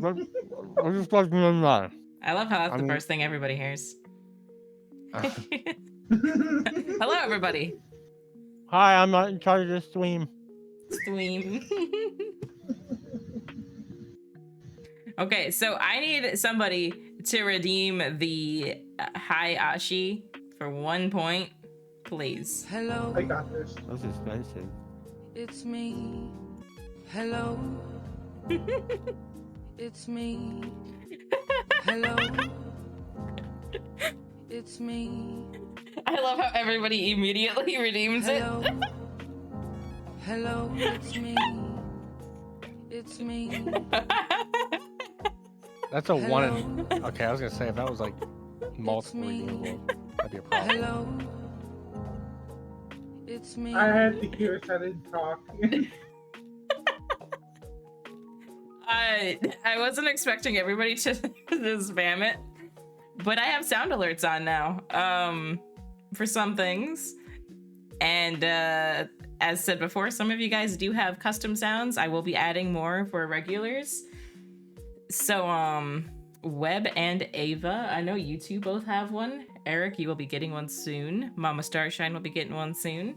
I just like to know. I love how that's I the mean- first thing everybody hears. Hello, everybody. Hi, I'm not in charge of this stream. Stream. Okay, so I need somebody to redeem the Hi Ashi for 1 point, please. Hello, I got this. That's expensive. it's me. Hello, it's me. Hello, it's me. I love how everybody immediately redeems Hello, it. hello, it's me. It's me. That's a Hello. one in... Okay, I was gonna say, if that was like multiple me. redeemable, that'd be a problem. Hello, it's me. I had to hear it. I didn't talk. I wasn't expecting everybody to spam it, but I have sound alerts on now for some things. And as said before, some of you guys do have custom sounds. I will be adding more for regulars. So Web and Ava, I know you two both have one. Eric, you will be getting one soon. Mama Starshine will be getting one soon.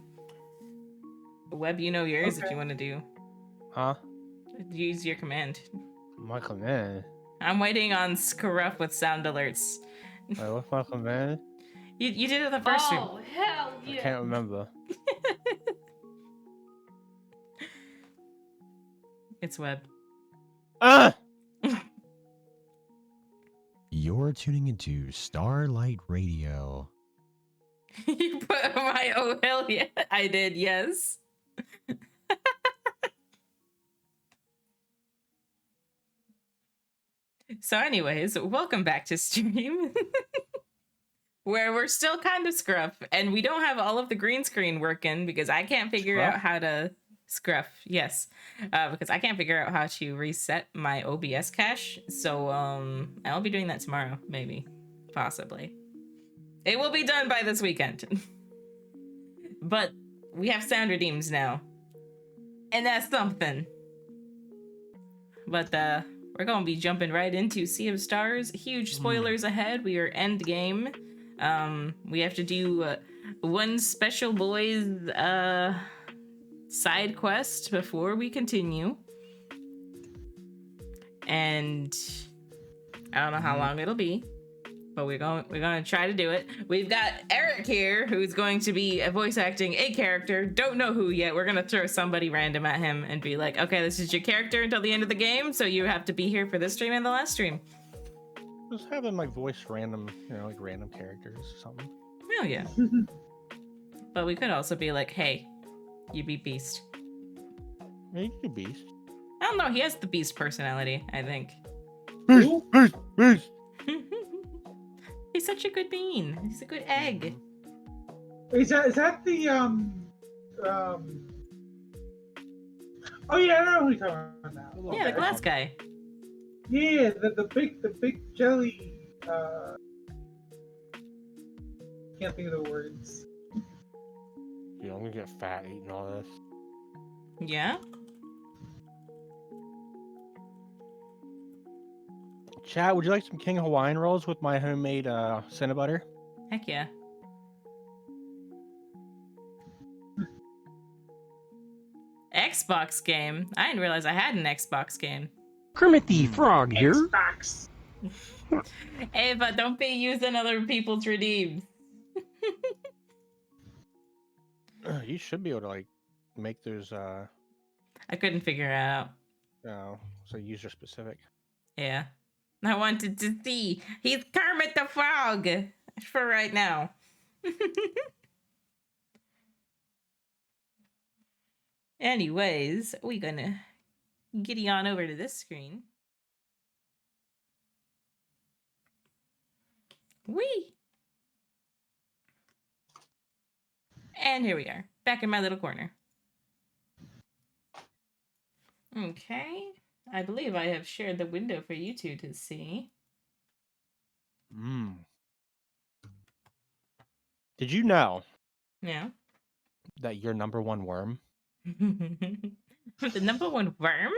Web, you know yours if you want to do. Huh? Use your command. My command? I'm waiting on Scruff with sound alerts. Wait, what's my command? You did it the first stream. Oh, hell I yeah. can't remember. It's Web. Ah! You're tuning into Starlight Radio. You put my oh hell yeah. I did, yes. So anyways, welcome back to stream. Where we're still kind of scruff and we don't have all of the green screen working because I can't figure out how to scruff. Yes. Because I can't figure out how to reset my OBS cache. So I'll be doing that tomorrow, maybe. Possibly. It will be done by this weekend. But we have sound redeems now. And that's something. But we're gonna be jumping right into Sea of Stars. Huge spoilers ahead. We are end game. We have to do one special boys side quest before we continue. And I don't know how long it'll be, but we're going to try to do it. We've got Eric here who's going to be voice acting a character. Don't know who yet. We're going to throw somebody random at him and be like, okay, this is your character until the end of the game, so you have to be here for this stream and the last stream. Just have them like voice random, like random characters or something. Oh yeah. But we could also be like, hey, you be Beast. Yeah, you can be Beast. I don't know, he has the Beast personality, I think. Beast, beast, beast. He's such a good bean. He's a good egg. Is that the Oh yeah, I know who you're talking about now. Yeah, the glass guy. Yeah, the big jelly. Can't think of the words. Yeah, I'm gonna get fat eating all this. Yeah? Chat, would you like some King Hawaiian rolls with my homemade cinnamon? Heck yeah. Xbox game? I didn't realize I had an Xbox game. Kermit the Frog here. Xbox. Ava, don't be using other people's redeems. You should be able to like make those I couldn't figure it out. so user specific. Yeah. I wanted to see. He's Kermit the Frog for right now. Anyways, we're gonna giddy on over to this screen. Whee! And here we are, back in my little corner. Okay. I believe I have shared the window for you two to see. Did you know Yeah. that you're number one worm? The number one worm?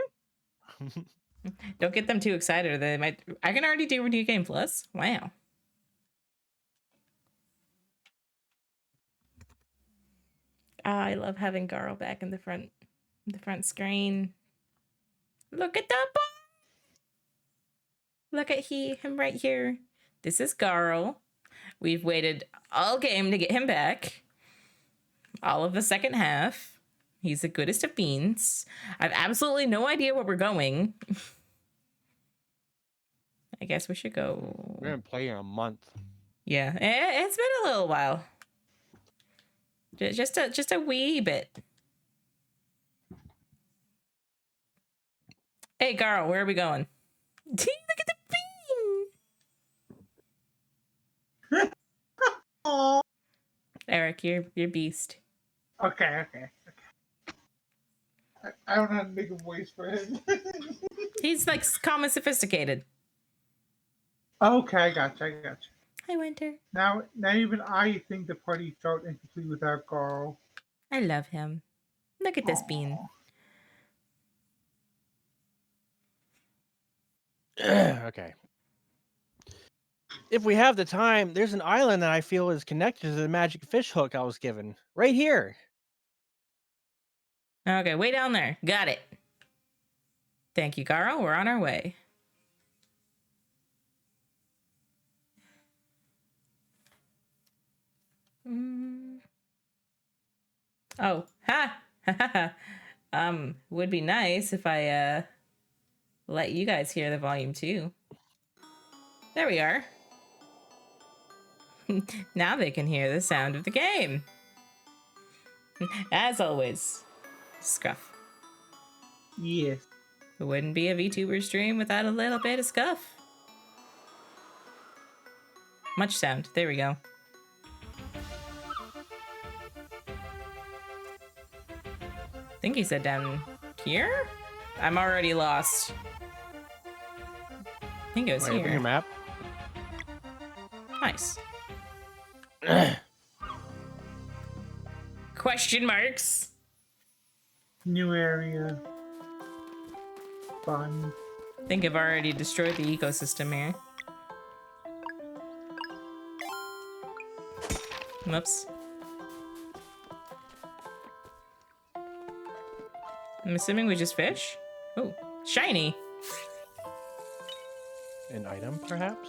Don't get them too excited or they might. I can already do New Game Plus. Wow. I love having Garl back in the front screen. Look at that boy. Look at him right here. This is Garl. We've waited all game to get him back. All of the second half. He's the goodest of beans. I have absolutely no idea where we're going. I guess we should go. We're gonna play in a month. Yeah, it's been a little while. Just a wee bit. Hey, Garl, where are we going? Look at the bean. Oh. Eric, you're beast. Okay. I don't know how to make a voice for him. He's like calm and sophisticated. Okay, I gotcha. Hi, Winter. Now even I think the party felt incomplete without Carl. I love him. Look at this bean. Okay. If we have the time, there's an island that I feel is connected to the magic fish hook I was given. Right here. Okay, way down there. Got it. Thank you, Garl. We're on our way. Oh, ha! Would be nice if I, let you guys hear the volume too. There we are. Now they can hear the sound of the game. As always, Scruff. Yes. It wouldn't be a VTuber stream without a little bit of scuff. Much sound. There we go. I think he said down here? I'm already lost. I think it was Wait, open here. your map. Nice. Question marks. New area. Fun. I think I've already destroyed the ecosystem here. Whoops. I'm assuming we just fish? Oh, shiny. An item, perhaps?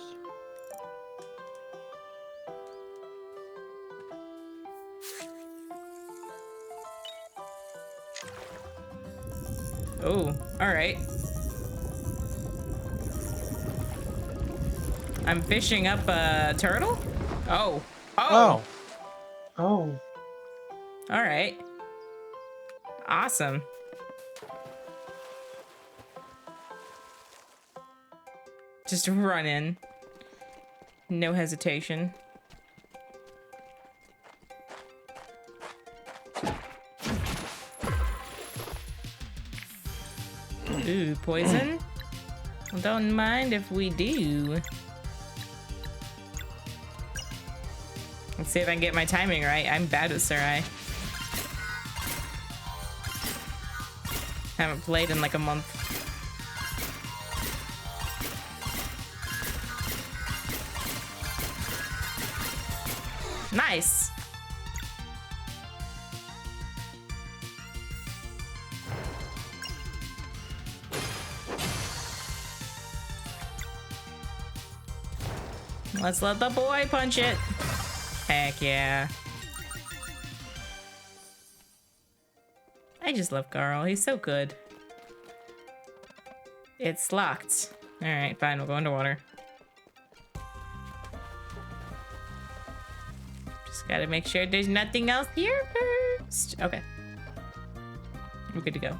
Oh, alright. I'm fishing up a turtle? Oh. Oh! Oh. Alright. Awesome. Just run in. No hesitation. Ooh, poison? Well, don't mind if we do. Let's see if I can get my timing right. I'm bad with Sarai. Haven't played in like a month. Nice. Let's let the boy punch it. Heck yeah. I just love Garl. He's so good. It's locked. Alright, fine. We'll go underwater. Just gotta make sure there's nothing else here first. Okay. We're good to go.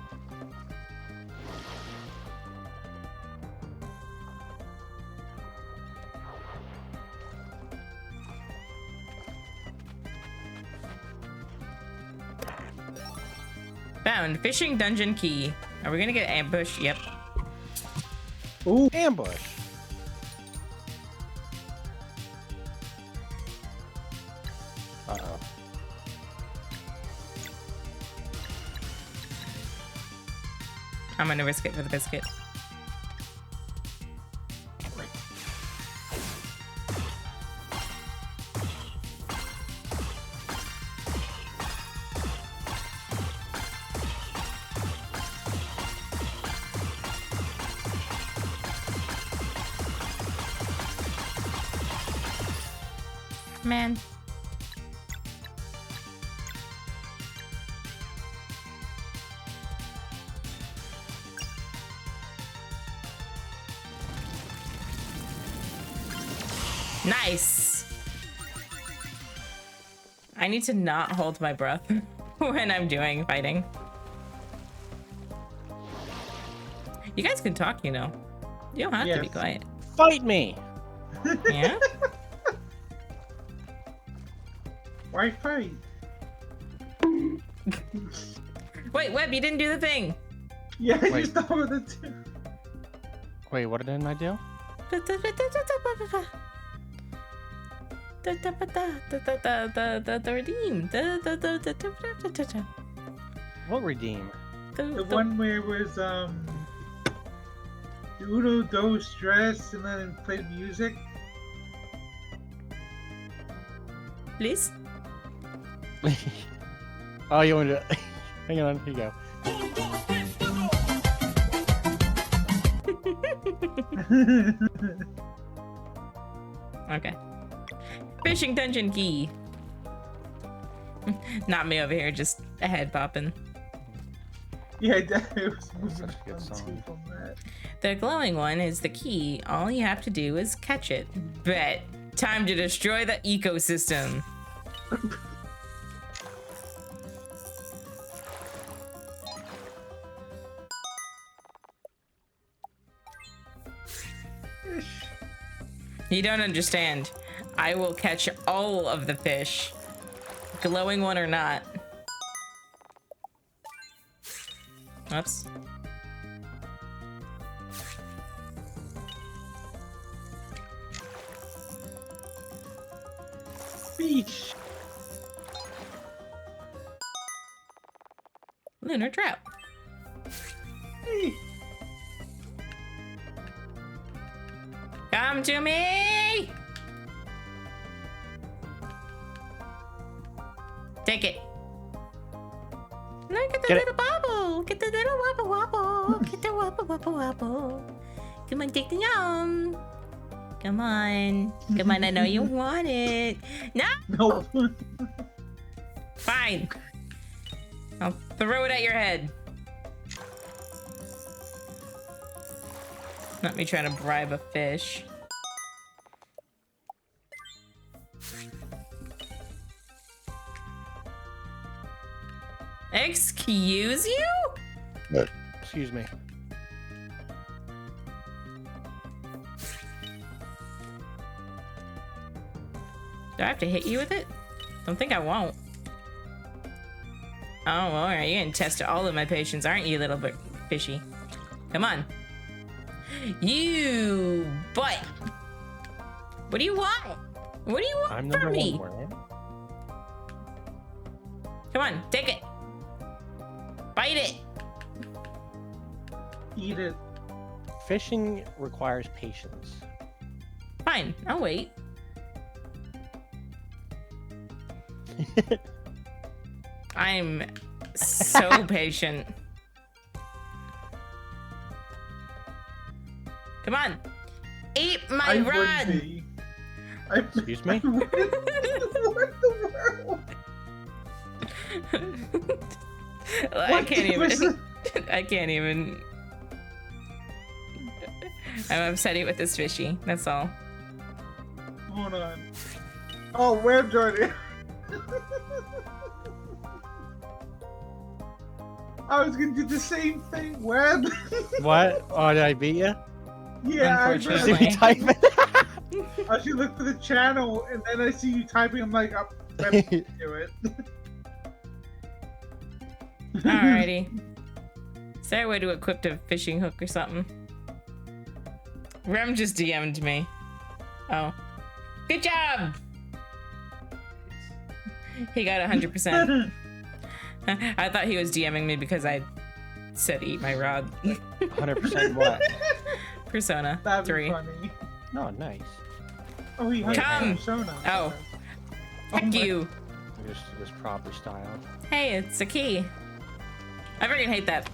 Found fishing dungeon key. Are we gonna get ambushed? Yep. Ooh, ambush. Uh-oh. I'm gonna risk it for the biscuit. Man. Nice. I need to not hold my breath when I'm doing fighting. You guys can talk, you know. You don't have to be Yes. quiet. Fight me. Yeah? Why fight? Wait, Web, you didn't do the thing. Yeah, you Wait. stop with it too. Wait, what didn't I do? The redeem. What redeem? The one where it was Udo Dos dress and then played music. Please. Oh, you want to? Hang on. Here you go. Okay. Fishing dungeon key. Not me over here, just a head popping. Yeah, it was moving Such a good on song. too from that. The glowing one is the key. All you have to do is catch it. Bet. Time to destroy the ecosystem. You don't understand. I will catch all of the fish. Glowing one or not. Oops. Fish. Lunar trout. Hey. Come to me! Take it. Look at the Get it. little bubble. Get the little wobble wobble. Get the wobble wobble wobble. Come on, take the yum. Come on. Come on, I know you want it. No! Nope. Fine. I'll throw it at your head. Not me trying to bribe a fish. Excuse you? Excuse me. Do I have to hit you with it? Don't think I won't. Oh, alright. You're gonna test all of my patience, aren't you, little bit fishy? Come on. You butt. What do you want? What do you want I'm from number me? one. Warren. Come on, take it. Bite it. Eat it. Fishing requires patience. Fine, I'll wait. I'm so patient. Come on. Eat my I would rod. be. Excuse me? What the world? I What can't was even. I can't even. I'm upsetting with this fishy. That's all. Hold on. Oh, web Jordan. I was gonna do the same thing, web. What? Oh, did I beat you? Yeah, I Unfortunately. Did you type it? I should look for the channel, and then I see you typing. I'm like, oh, web, do it. Alrighty. Is there a way to equip a fishing hook or something? Rem just DM'd me. Oh. Good job! He got 100%. I thought he was DMing me because I said eat my rod. 100% what? Persona That'd 3. be funny. No, nice. Oh, he has Come. Persona. Oh. Heck my- you. Just proper style. Hey, it's a key. I freaking hate that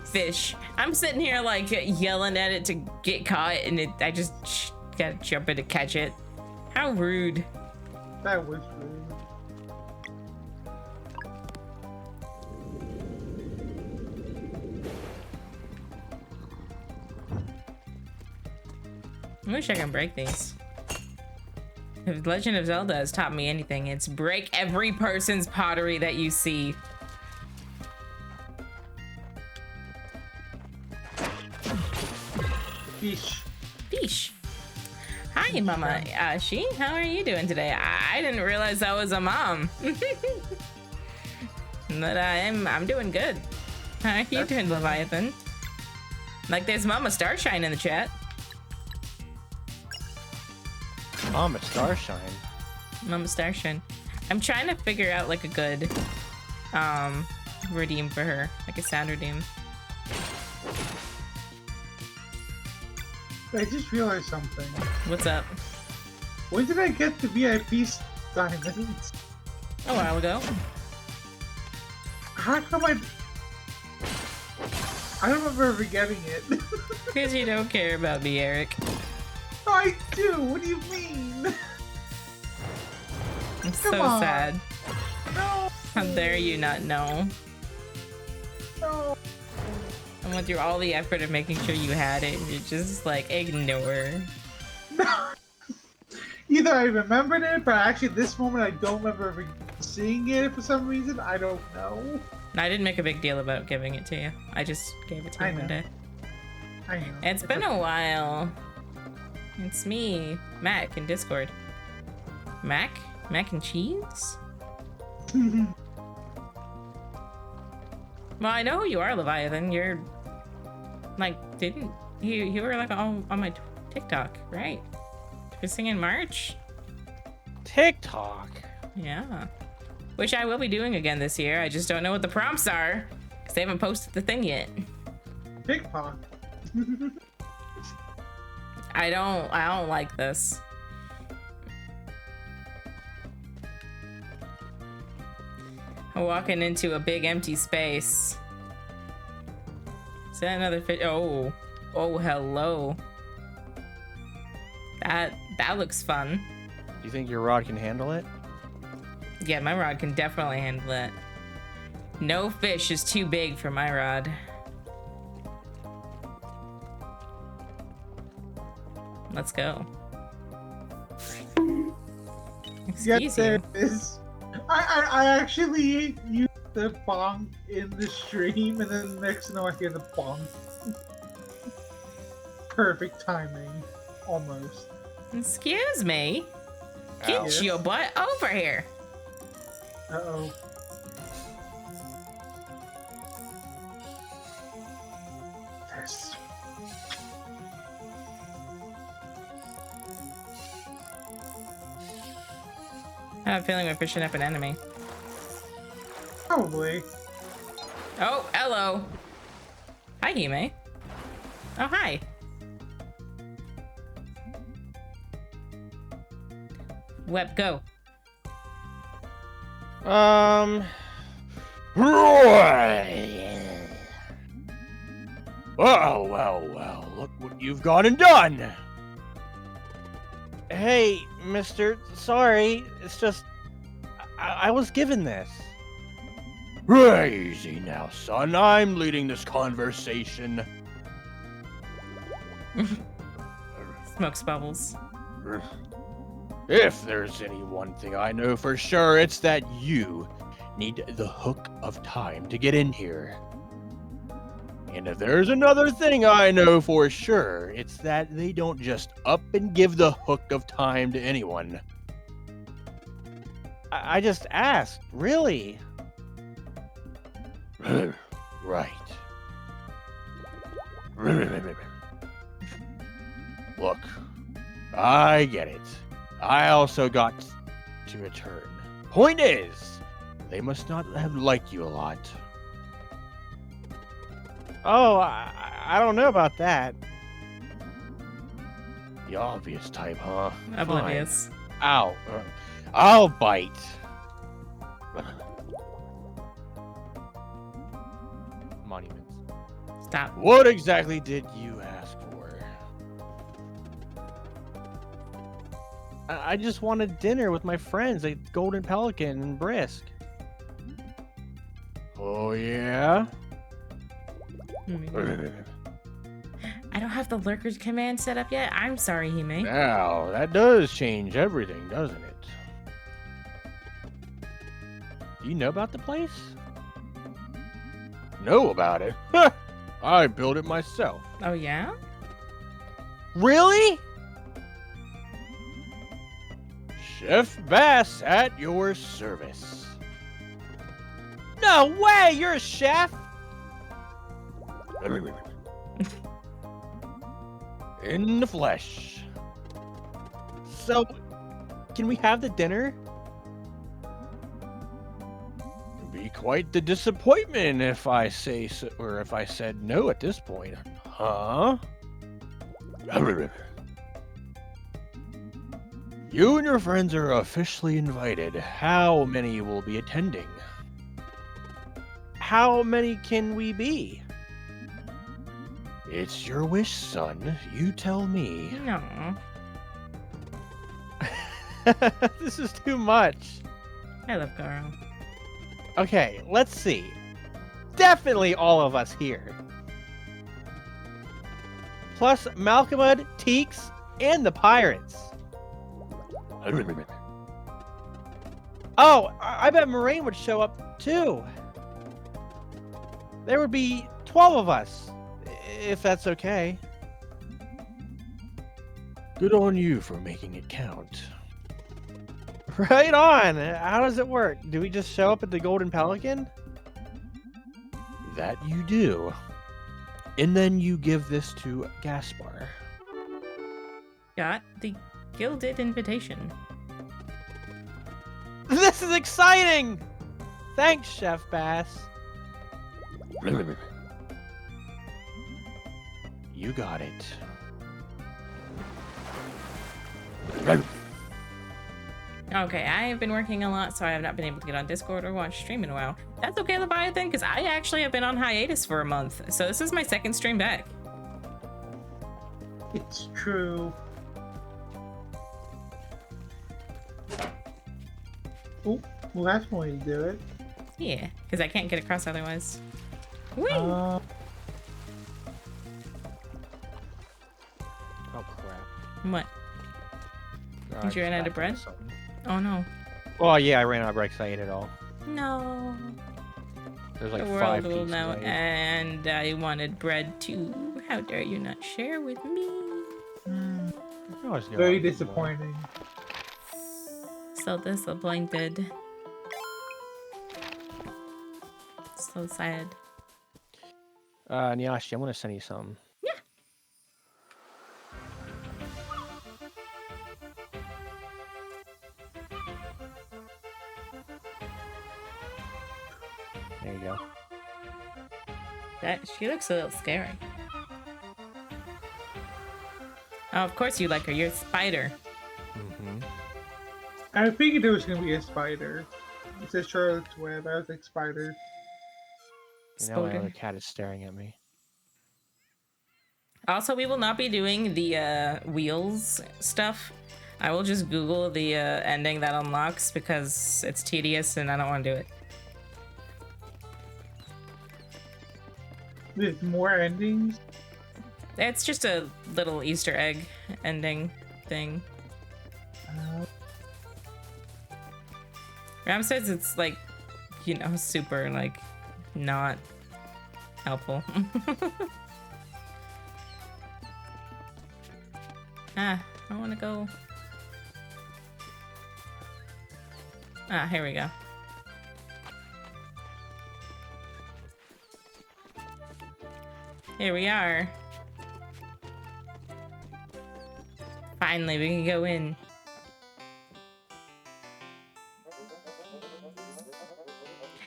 fish. I'm sitting here like yelling at it to get caught, and I just gotta jump in to catch it. How rude. That was rude. I wish I can break these. If Legend of Zelda has taught me anything, it's break every person's pottery that you see. Yeesh. Fish. Hi, Mama Ashi. How are you doing today? I didn't realize I was a mom. But I'm doing good. How are you doing, Leviathan? Like, there's Mama Starshine in the chat. Mama Starshine. Mama Starshine. I'm trying to figure out like a good redeem for her, like a sound redeem. I just realized something. What's up? When did I get the VIP diamonds? A while ago. How come I don't remember ever getting it. Because you don't care about me, Eric. I do. What do you mean? I'm so Come on. sad. No. How dare you not know? No. I went through all the effort of making sure you had it, and you just like ignore. No. Either I remembered it, but actually at this moment I don't remember ever seeing it for some reason. I don't know. I didn't make a big deal about giving it to you. I just gave it to I you one know. day. I know. It's been a while. It's me, Mac, in Discord. Mac? Mac and cheese? Well, I know who you are, Leviathan. You're like, didn't you were like on my TikTok, right? For singing March? TikTok. Yeah. Which I will be doing again this year. I just don't know what the prompts are because they haven't posted the thing yet. TikTok. I don't like this. I'm walking into a big empty space. Is that another fish? Oh, hello. That looks fun. You think your rod can handle it? Yeah, my rod can definitely handle it. No fish is too big for my rod. Let's go. Excuse Yes, there you. it is. I actually used the bonk in the stream, and then next thing I hear the bonk. Perfect timing, almost. Excuse me. Get Ow. your butt over here. Uh oh. Yes. I have a feeling we're fishing up an enemy. Probably. Oh, hello. Hi, Hime. Oh, hi. Web, go. Well, look what you've gone and done. Hey, mister, sorry. It's just, I was given this. Easy now, son. I'm leading this conversation. Smokes bubbles. If there's any one thing I know for sure, it's that you need the hook of time to get in here. And if there's another thing I know for sure, it's that they don't just up and give the hook of time to anyone. I just asked, really? Right. Look, I get it. I also got to return. Point is, they must not have liked you a lot. Oh, I don't know about that. The obvious type, huh? Oblivious. Fine. Ow. I'll bite. Monuments. Stop. What exactly did you ask for? I just wanted dinner with my friends at Golden Pelican and Brisk. Oh, yeah? I don't have the lurkers command set up yet. I'm sorry, Hime. Now, that does change everything, doesn't it? Do you know about the place? Know about it? I built it myself. Oh, yeah? Really? Chef Bass at your service. No way! You're a chef? In the flesh. So, can we have the dinner? It'd be quite the disappointment if I say so, or if I said no at this point. Huh? You and your friends are officially invited. How many will be attending? How many can we be? It's your wish, son. You tell me. No. This is too much. I love Garo. Okay, let's see. Definitely all of us here. Plus Malcolmud, Teeks, and the pirates. Oh, I bet Moraine would show up too. There would be 12 of us, if that's okay. Good on you for making it count. Right on. How does it work? Do we just show up at the Golden Pelican? That you do. And then you give this to Gaspar. Got the gilded invitation. This is exciting! Thanks, Chef Bass. You got it. Okay, I have been working a lot, so I have not been able to get on Discord or watch stream in a while. That's okay, Leviathan, because I actually have been on hiatus for a month, so this is my second stream back. It's true. Oh, well, that's one way to do it. Yeah, because I can't get across otherwise. Whee! Oh crap. What? Did you run out of bread? Oh no. Oh yeah, I ran out of bread because I ate it all. No. There's like The 5 world will pieces. know, I ate. and I wanted bread too. How dare you not share with me? Hmm, I always knew I very would get more. disappointing. So disappointed. So sad. Nyashi, I'm gonna send you something. Yeah. There you go. She looks a little scary. Oh, of course you like her. You're a spider. Mm-hmm. I figured there was gonna be a spider. It says Charlotte's Web. I was like, spider. You know, my Spider. other cat is staring at me. Also, we will not be doing the wheels stuff. I will just Google the ending that unlocks because it's tedious and I don't want to do it. There's more endings. It's just a little Easter egg ending thing. Ram says it's like, you know, super like not helpful. I want to go. Here we go. Here we are. Finally, we can go in.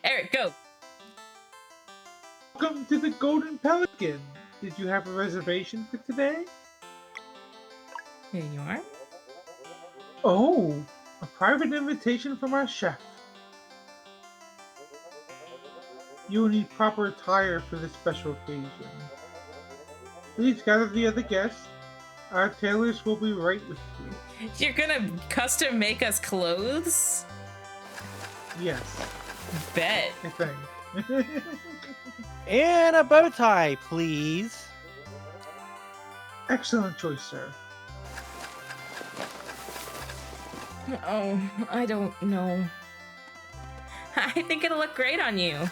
Eric, go! Welcome to the Golden Pelican. Did you have a reservation for today? Here you are. Oh, a private invitation from our chef. You will need proper attire for this special occasion. Please gather the other guests Our tailors will be right with you. You're gonna custom make us clothes? Yes, Bet. I think. And a bow tie, please. Excellent choice, sir. Oh, I don't know. I think it'll look great on you.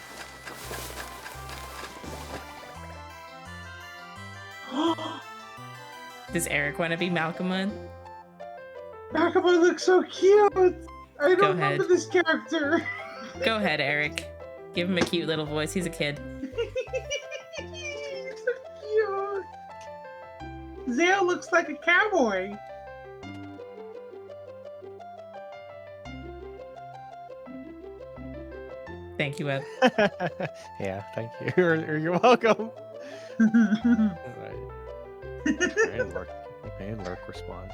Does Eric want to be Malcolm? Nakama looks so cute! I don't Go remember ahead. this character. Go ahead, Eric. Give him a cute little voice. He's a kid. He's so cute. Zale looks like a cowboy. Thank you, Ed. Yeah, thank you. You're welcome. And Lurk response.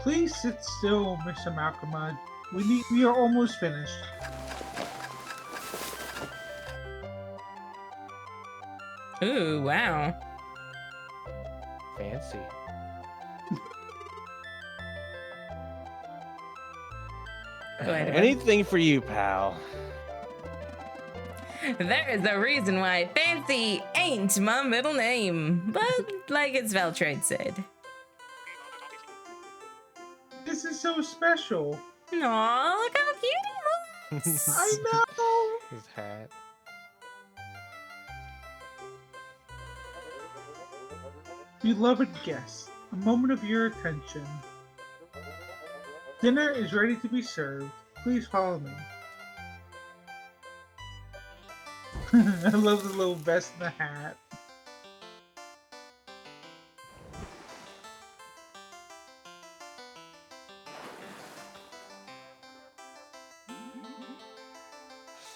Please sit still, Mr. Malcolm. We are almost finished. Ooh, wow. Fancy. Go ahead, Ed. Anything for you, pal. There is a reason why Fancy ain't my middle name. But like it's Veltrade said. This is so special. Aw, look how cute he looks. I know. His hat. Beloved guests, a moment of your attention. Dinner is ready to be served. Please follow me. I love the little vest and the hat.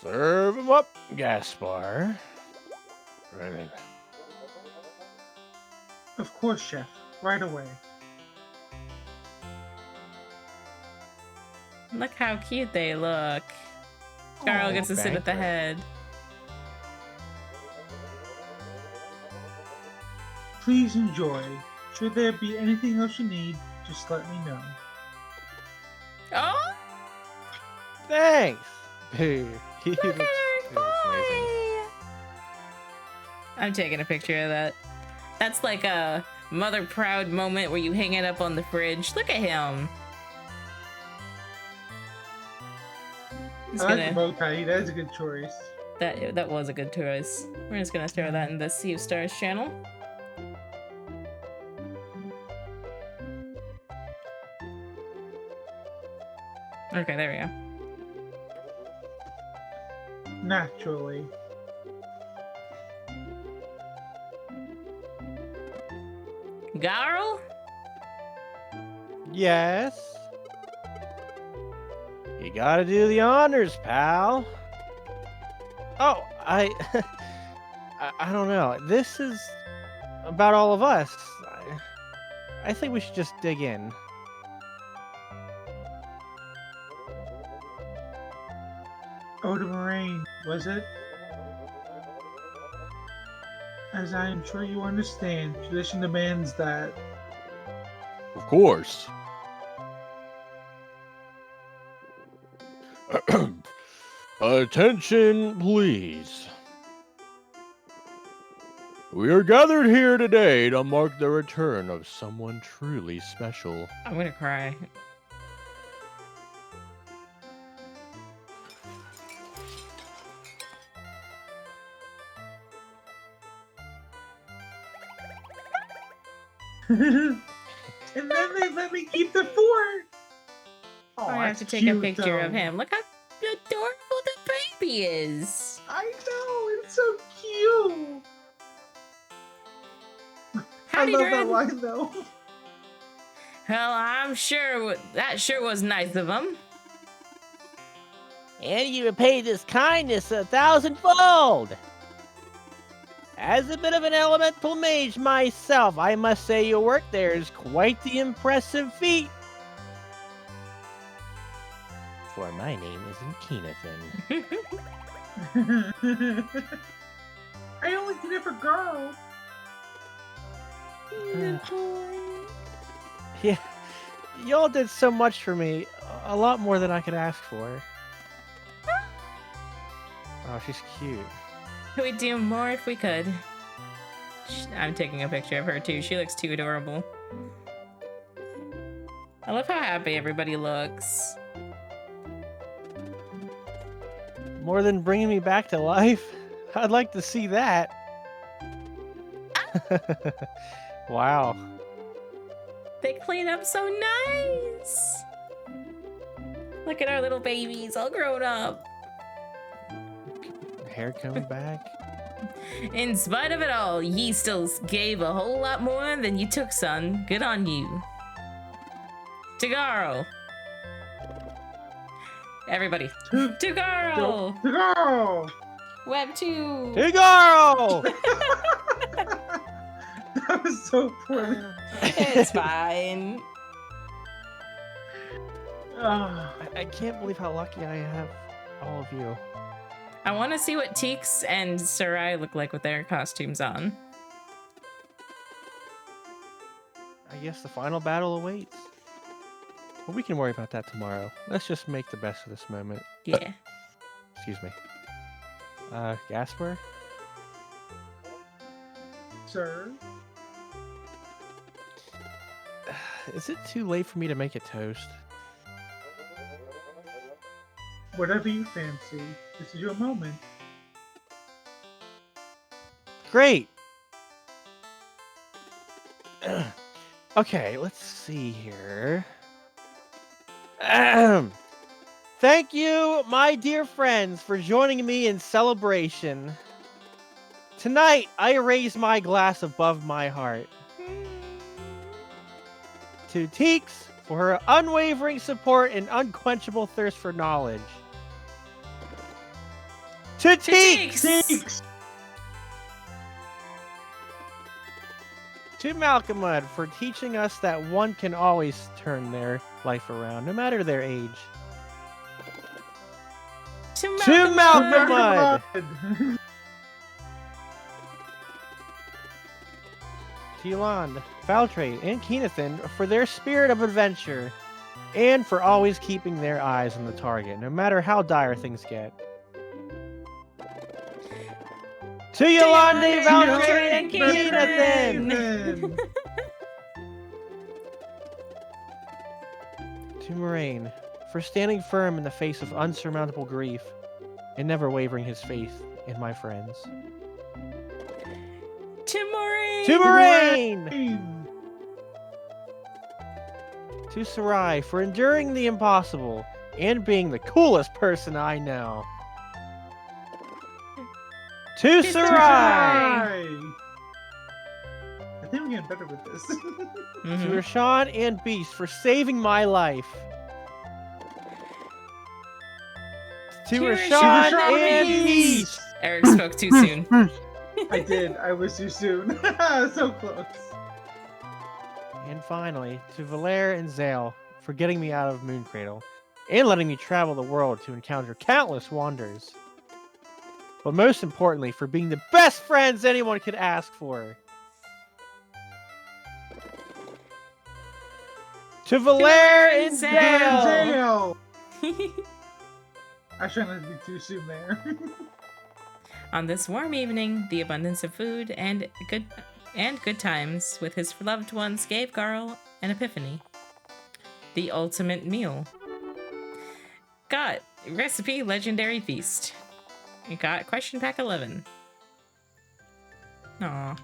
Serve him up, Gaspar. Right. Of course, chef. Right away. Look how cute they look. Carl Aw, gets to sit at the banquet. head. Please enjoy. Should there be anything else you need, just let me know. Oh, Thanks. Dude, he look looks, at he looks amazing. her boy. I'm taking a picture of that. That's like a mother proud moment where you hang it up on the fridge. Look at him. He's I like the gonna, bow tie. That's a good choice. that was a good choice. We're just gonna throw that in the Sea of Stars channel. Okay, there we go. Naturally. Garl? Yes. You gotta do the honors, pal. Oh, I don't know. This is about all of us. I think we should just dig in. Eau de Moraine, was it? As I am sure you understand, tradition demands that. Of course. Attention, please. We are gathered here today to mark the return of someone truly special. I'm gonna cry. And then they let me keep the fort. Oh, I have to that's take a cute, picture of though. him. Look how adorable the baby is. I know, it's so cute. Howdy, I love that Dren. line though. Well, I'm sure that sure was nice of him. And you repay this kindness 1,000-fold. As a bit of an elemental mage myself, I must say your work there is quite the impressive feat. For my name isn't Keenathan. I only did it for girls. Good boy. Yeah, y'all did so much for me. A lot more than I could ask for. Oh, she's cute. We'd do more if we could. I'm taking a picture of her too. She looks too adorable. I love how happy everybody looks. More than bringing me back to life. I'd like to see that. Wow. They clean up so nice. Look at our little babies, all grown up. Hair coming back. In spite of it all, ye still gave a whole lot more than you took, son. Good on you. Tagaro. Everybody. Tagaro! Go! Web 2! Hey, girl! That was so poorly. It's fine. Ah. I can't believe how lucky I have all of you. I want to see what Teeks and Sarai look like with their costumes on. I guess the final battle awaits. But we can worry about that tomorrow. Let's just make the best of this moment. Yeah. Excuse me. Gasper? Sir? Is it too late for me to make a toast? Whatever you fancy. This is your moment. Great! Okay, let's see here. Thank you, my dear friends, for joining me in celebration. Tonight, I raise my glass above my heart. To Teeks for her unwavering support and unquenchable thirst for knowledge. To Teeks! Thanks! To Malcolmud for teaching us that one can always turn their life around, no matter their age. To To Malcolmud! To Yolande, Valtrade, and Keenathan for their spirit of adventure, and for always keeping their eyes on the target, no matter how dire things get. To Yolande, Valtrade, and Keenathan! To Moraine, for standing firm in the face of unsurmountable grief, and never wavering his faith in my friends. To Maureen! To Moraine! To Sarai for enduring the impossible and being the coolest person I know. To Sarai! I think we're getting better with this. To Mhm. Rashawn and Beast for saving my life. To To Rashawn Rashawn and and Beast! Eric spoke too soon. I did. I was too soon. So close. And finally, to Valere and Zale for getting me out of Moon Cradle and letting me travel the world to encounter countless wonders. But most importantly, for being the best friends anyone could ask for. To Valere and Zale! Jail. I tried not to be too soon there. On this warm evening, the abundance of food and good times with his loved ones gave Garl an epiphany. The ultimate meal. Got recipe legendary feast. You got question pack 11. Aw.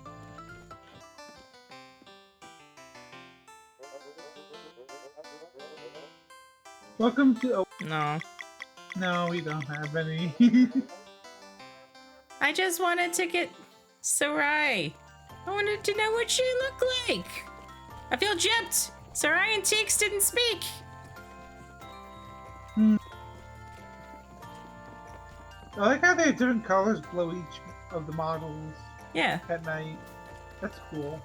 Welcome to. Oh, No. no, we don't have any. I just wanted to get Sarai. I wanted to know what she looked like. I feel gypped. Sarai and Teeks didn't speak. I like how they have different colors below each of the models Yeah. at night. That's cool.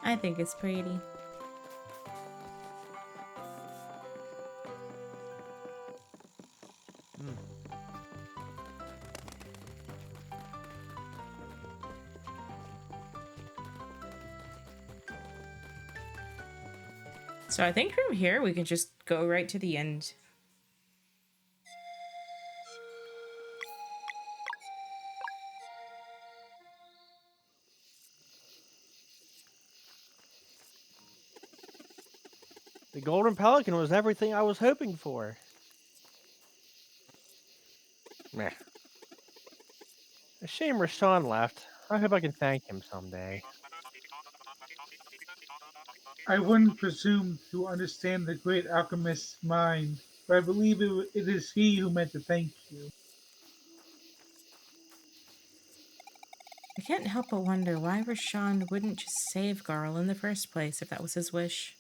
I think it's pretty. So I think from here we can just go right to the end. The golden pelican was everything I was hoping for. Meh. A shame Rashawn left. I hope I can thank him someday. I wouldn't presume to understand the great alchemist's mind, but I believe it is he who meant to thank you. I can't help but wonder why Rashawn wouldn't just save Garl in the first place if that was his wish.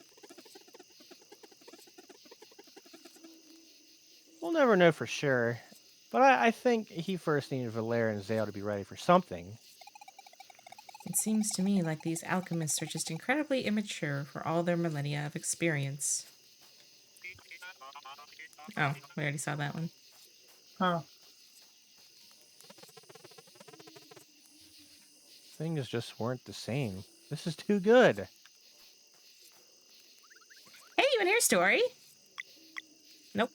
We'll never know for sure, but I think he first needed Valera and Zale to be ready for something. It seems to me like these alchemists are just incredibly immature for all their millennia of experience. Oh, we already saw that one. Huh. Things just weren't the same. This is too good. Hey, you in here, Story? Nope.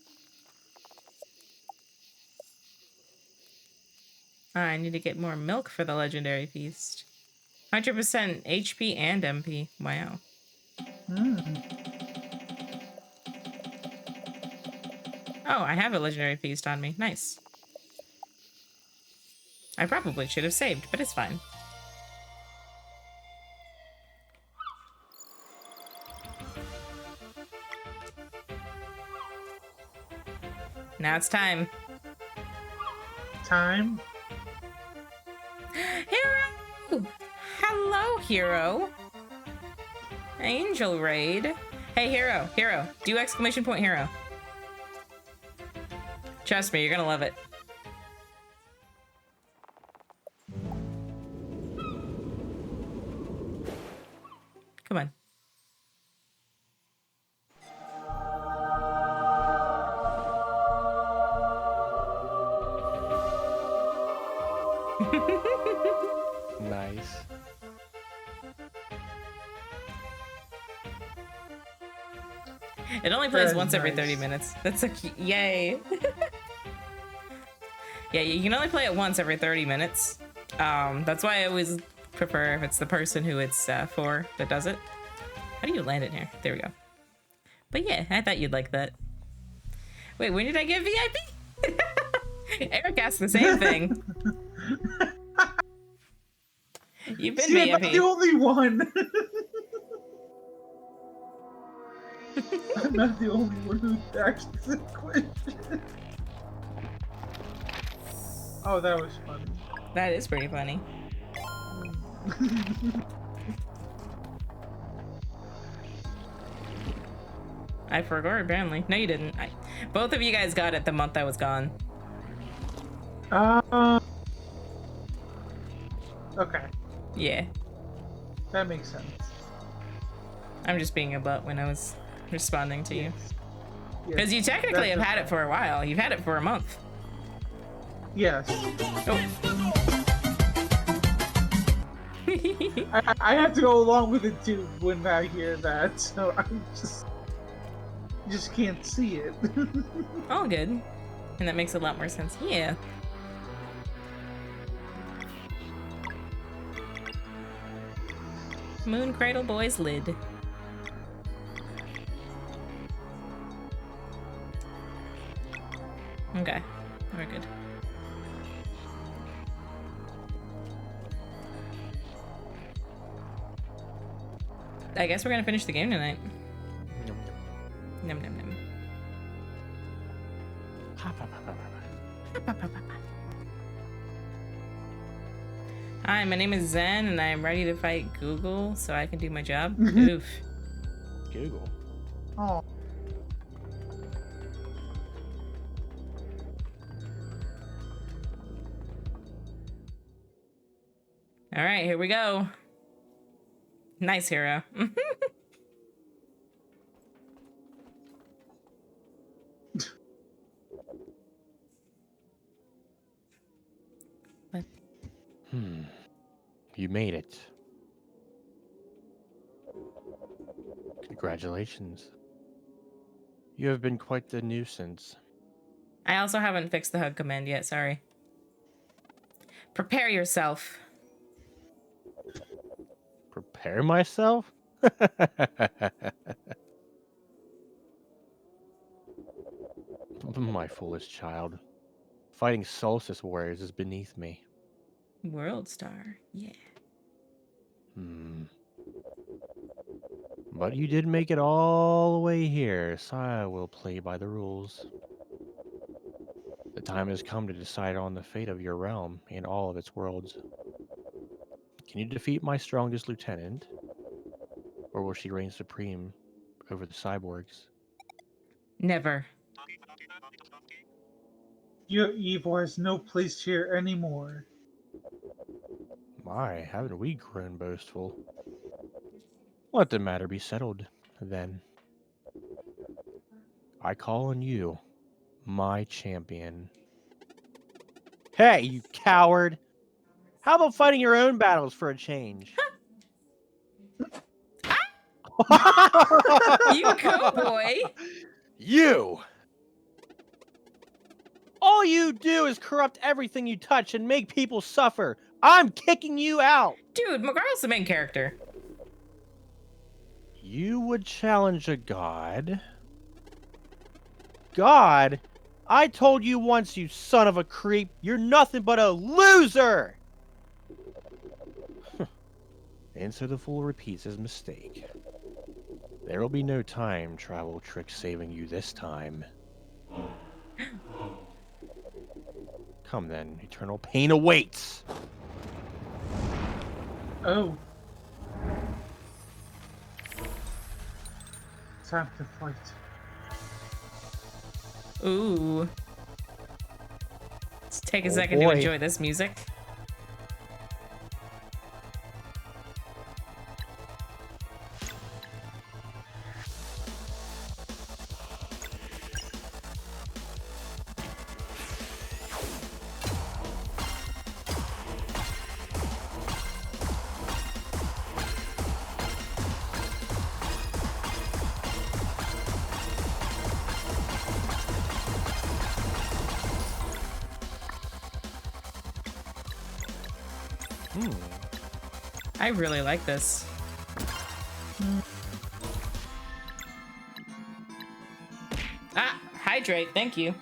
I need to get more milk for the legendary feast. 100% HP and MP. Wow. Hmm. Oh, I have a legendary feast on me. Nice. I probably should have saved, but it's fine. Now it's time. Time? Hero! Hello, Hero. Angel Raid. Hey, Hero. Hero. Do exclamation point Hero. Trust me, you're gonna love it. Come on. Nice. It only plays That is once every 30 nice. minutes. That's so cute. Yay. Yeah, you can only play it once every 30 minutes. That's why I always prefer if it's the person who it's for that does it. How do you land in here? There we go. But yeah, I thought you'd like that. Wait, when did I get VIP? Eric asked the same thing. You've been See, I'm not VIP. the only one. I'm not the only one who asked the question. Oh, that was funny. That is pretty funny. I forgot, apparently. No, you didn't. Both of you guys got it the month I was gone. Okay, Yeah. that makes sense. I'm just being a butt when I was responding to you. Yes. Because you technically have had it for a while. You've had it for a month. Yes. Oh. I have to go along with it too when I hear that, so I just can't see it. All good. And that makes a lot more sense. Yeah. Moon Cradle Boy's lid. Okay, we're good. I guess we're gonna finish the game tonight. Num num num. Hi, my name is Zen, and I am ready to fight Google so I can do my job. Oof. Google. Oh, All right, here we go. Nice, Hero. What? You made it. Congratulations. You have been quite the nuisance. I also haven't fixed the hug command yet, sorry. Prepare yourself. Prepare myself? My foolish child. Fighting solstice warriors is beneath me. World star, yeah. But you did make it all the way here, so I will play by the rules. The time has come to decide on the fate of your realm and all of its worlds. Can you defeat my strongest lieutenant? Or will she reign supreme over the cyborgs? Never. Your evil has no place here anymore. My, haven't we grown boastful? Let the matter be settled, then. I call on you, my champion. Hey, you coward! How about fighting your own battles for a change? You go, boy! You! All you do is corrupt everything you touch and make people suffer. I'm kicking you out! Dude, McGraw's the main character. You would challenge a god? God? I told you once, you son of a creep, you're nothing but a loser! And so the fool repeats his mistake. There will be no time travel trick saving you this time. Come then, eternal pain awaits! Oh. Time to fight. Ooh. Let's take a Oh, second to boy. enjoy this music. I really like this. Ah, hydrate, thank you.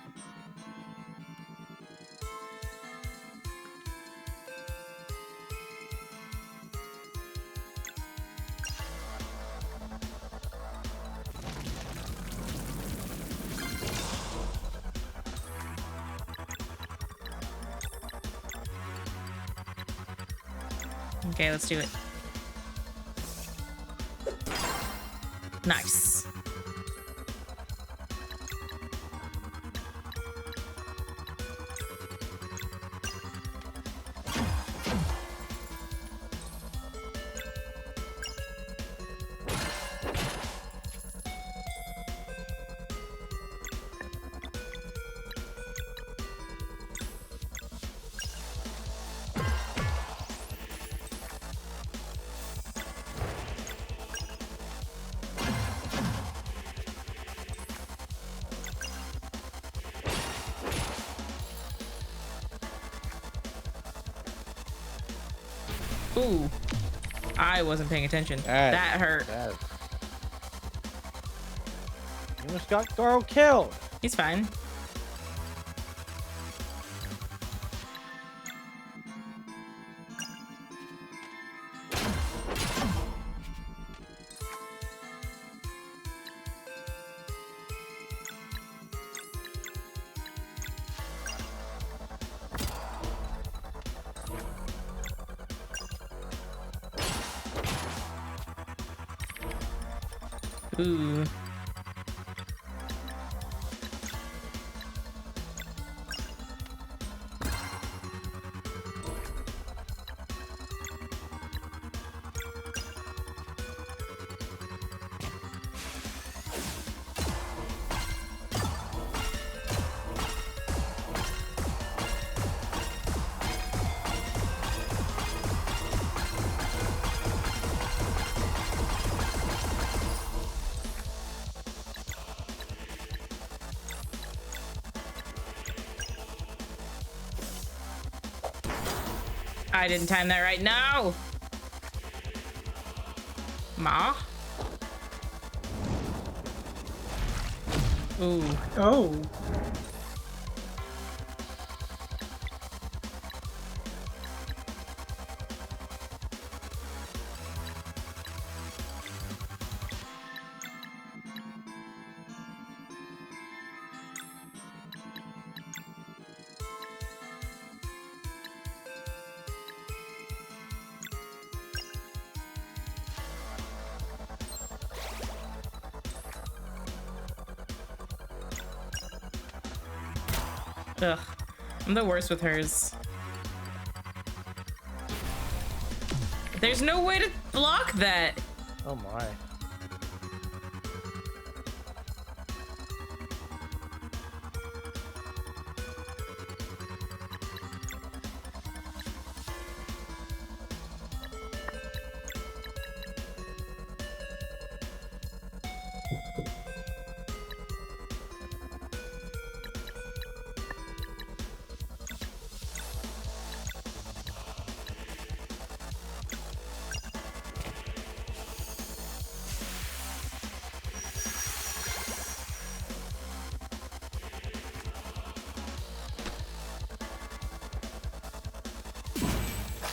Okay, let's do it. Nice. Ooh. I wasn't paying attention. That hurt. You almost got Garo killed! He's fine. Ooh. I didn't time that right. No! Ma? Ooh. Oh. Ugh. I'm the worst with hers. There's no way to block that. Oh my.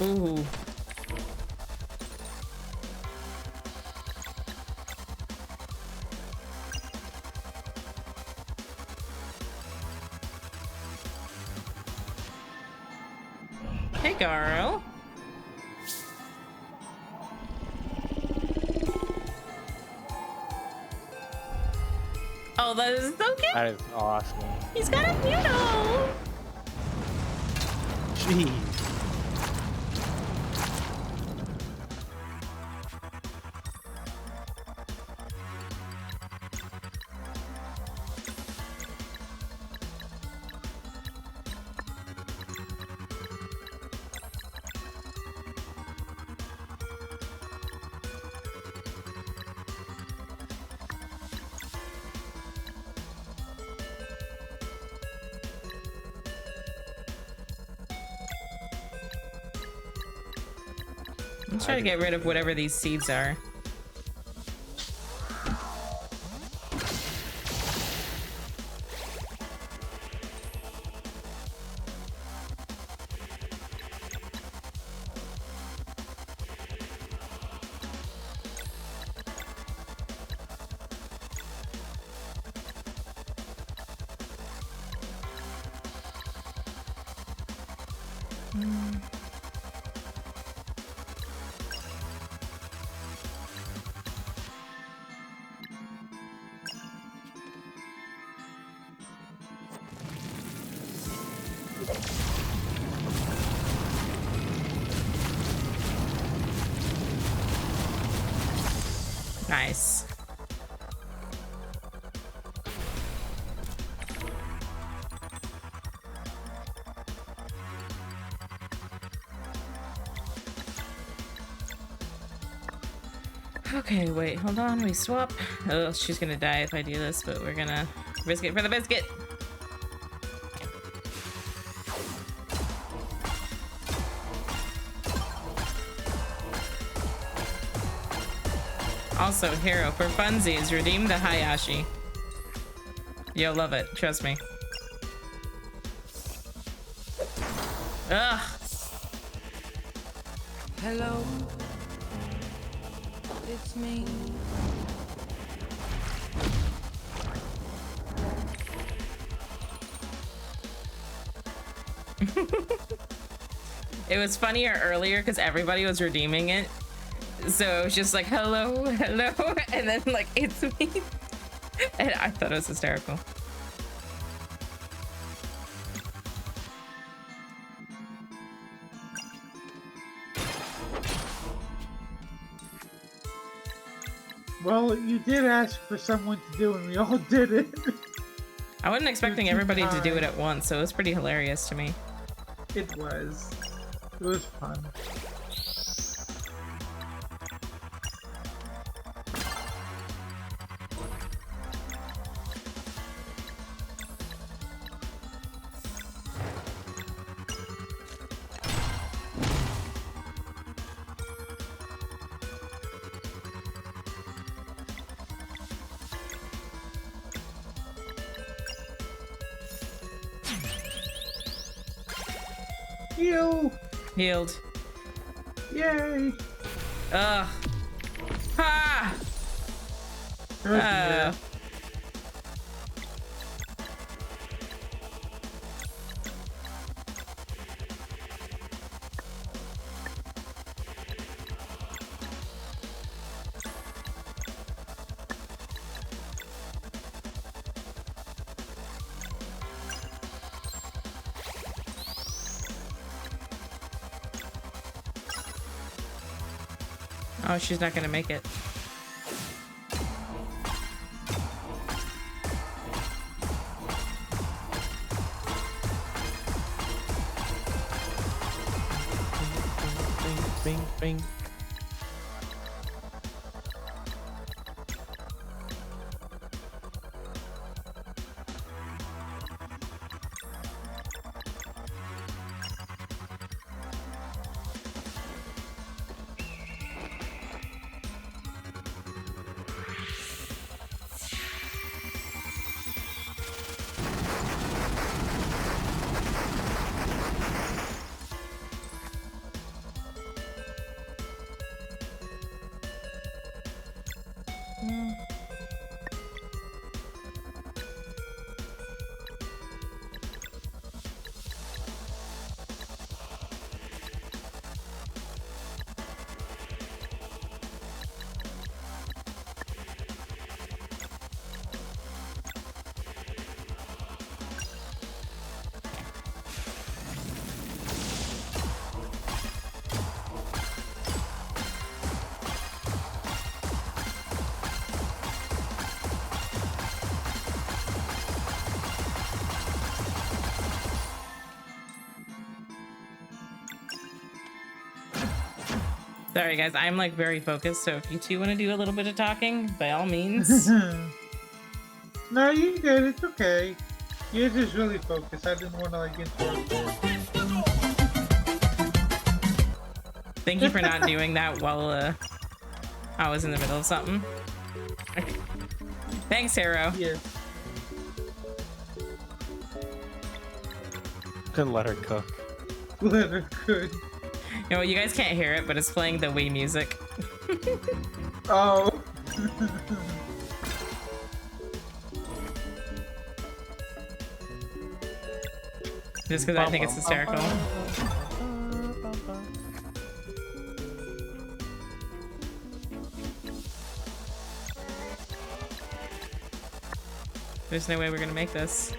Ooh. Hey, girl. Oh, that is so cute. That is awesome. He's got a noodle. Jeez. Let's try to get rid of whatever these seeds are. Nice. Okay, wait, hold on, we swap. Oh, she's gonna die if I do this, but we're gonna risk it for the biscuit. Also, hero, for funsies, redeem the Hayashi. You'll love it, trust me. Ugh. Hello, it's me. It was funnier earlier because everybody was redeeming it. So it was just like, hello, hello, and then like, it's me. And I thought it was hysterical. Well, you did ask for someone to do, and we all did it. I wasn't expecting everybody to do it at once, so it was pretty hilarious to me. It was. It was fun. Heal! Healed. Yay! Ugh. Ha! Good here. Oh, she's not gonna make it. Bing, bing. Sorry, guys. I'm like very focused, so if you two want to do a little bit of talking, by all means. No, you good. It's okay. You're just really focused. I didn't want to like interrupt you. Thank you for not doing that while I was in the middle of something. Thanks, Hero. Yeah. Couldn't let her cook. Let her good. You know, you guys can't hear it, but it's playing the Wii music. Oh. Just because I think it's hysterical. There's no way we're gonna make this.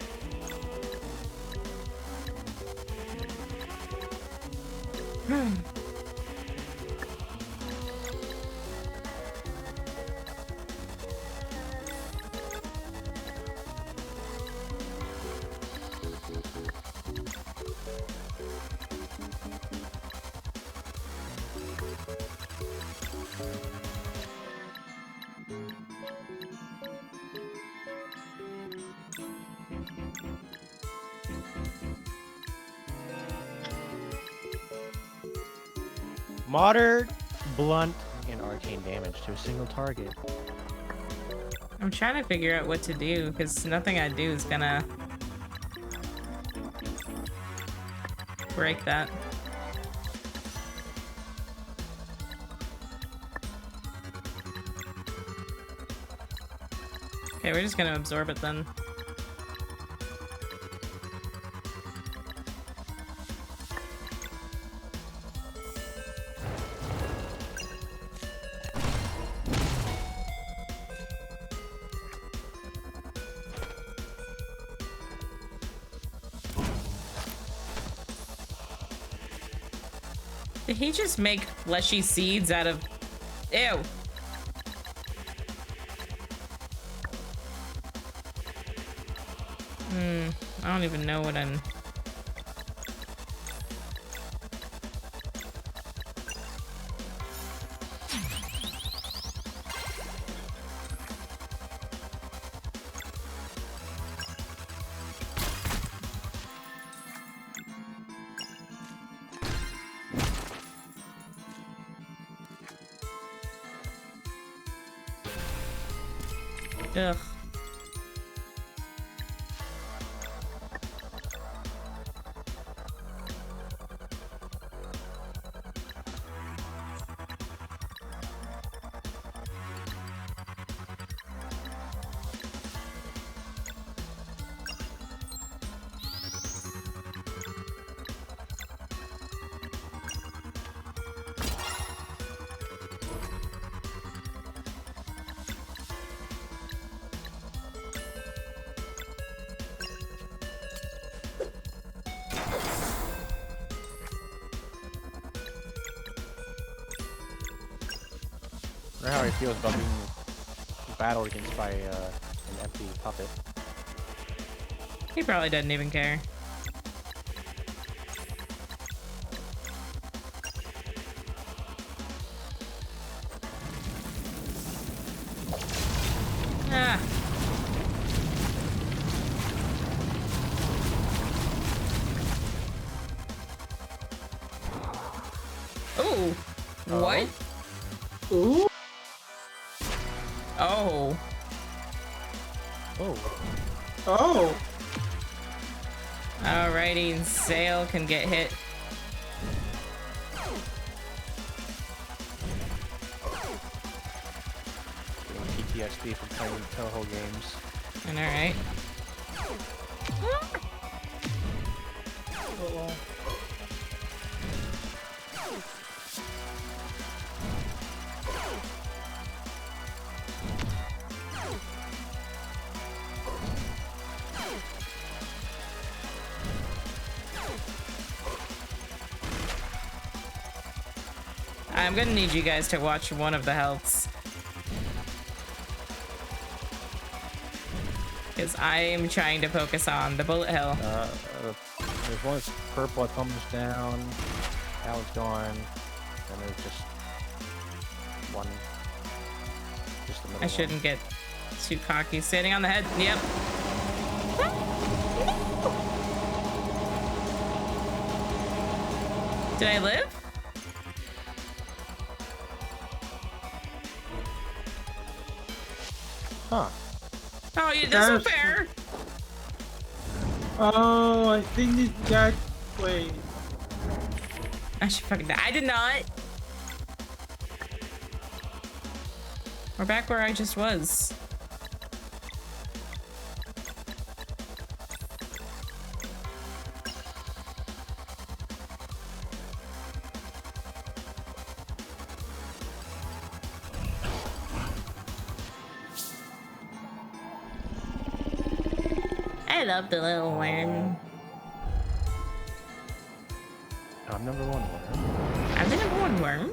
Moderate, blunt, and arcane damage to a single target. I'm trying to figure out what to do because nothing I do is gonna break that. Okay, we're just gonna absorb it then. Did he just make fleshy seeds out of... Ew. I don't even know what I'm... Ugh. Or how he feels about being battled against by an empty puppet. He probably doesn't even care. Ah. Ooh. What? Ooh. Oh. Oh. Oh. Alrighty, Sail can get hit. PTSD from playing Toho games. And alright. I'm gonna need you guys to watch one of the healths. Because I am trying to focus on the bullet hell. There's one that's purple that comes down. That one's gone. And there's just one. Just the middle I shouldn't get too cocky. Standing on the head. Yep. Did I live? Huh. Oh, yeah, that's so That's- fair. Oh, I think it got. Wait. I should fucking die. I did not. We're back where I just was. I love the little worm. I'm number one worm. I'm the number one worm.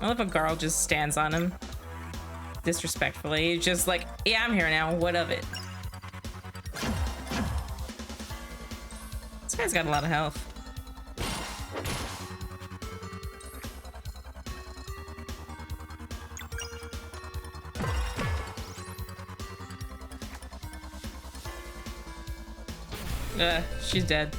I love a girl just stands on him disrespectfully. Just like, yeah, I'm here now. What of it? This guy's got a lot of health. She's dead.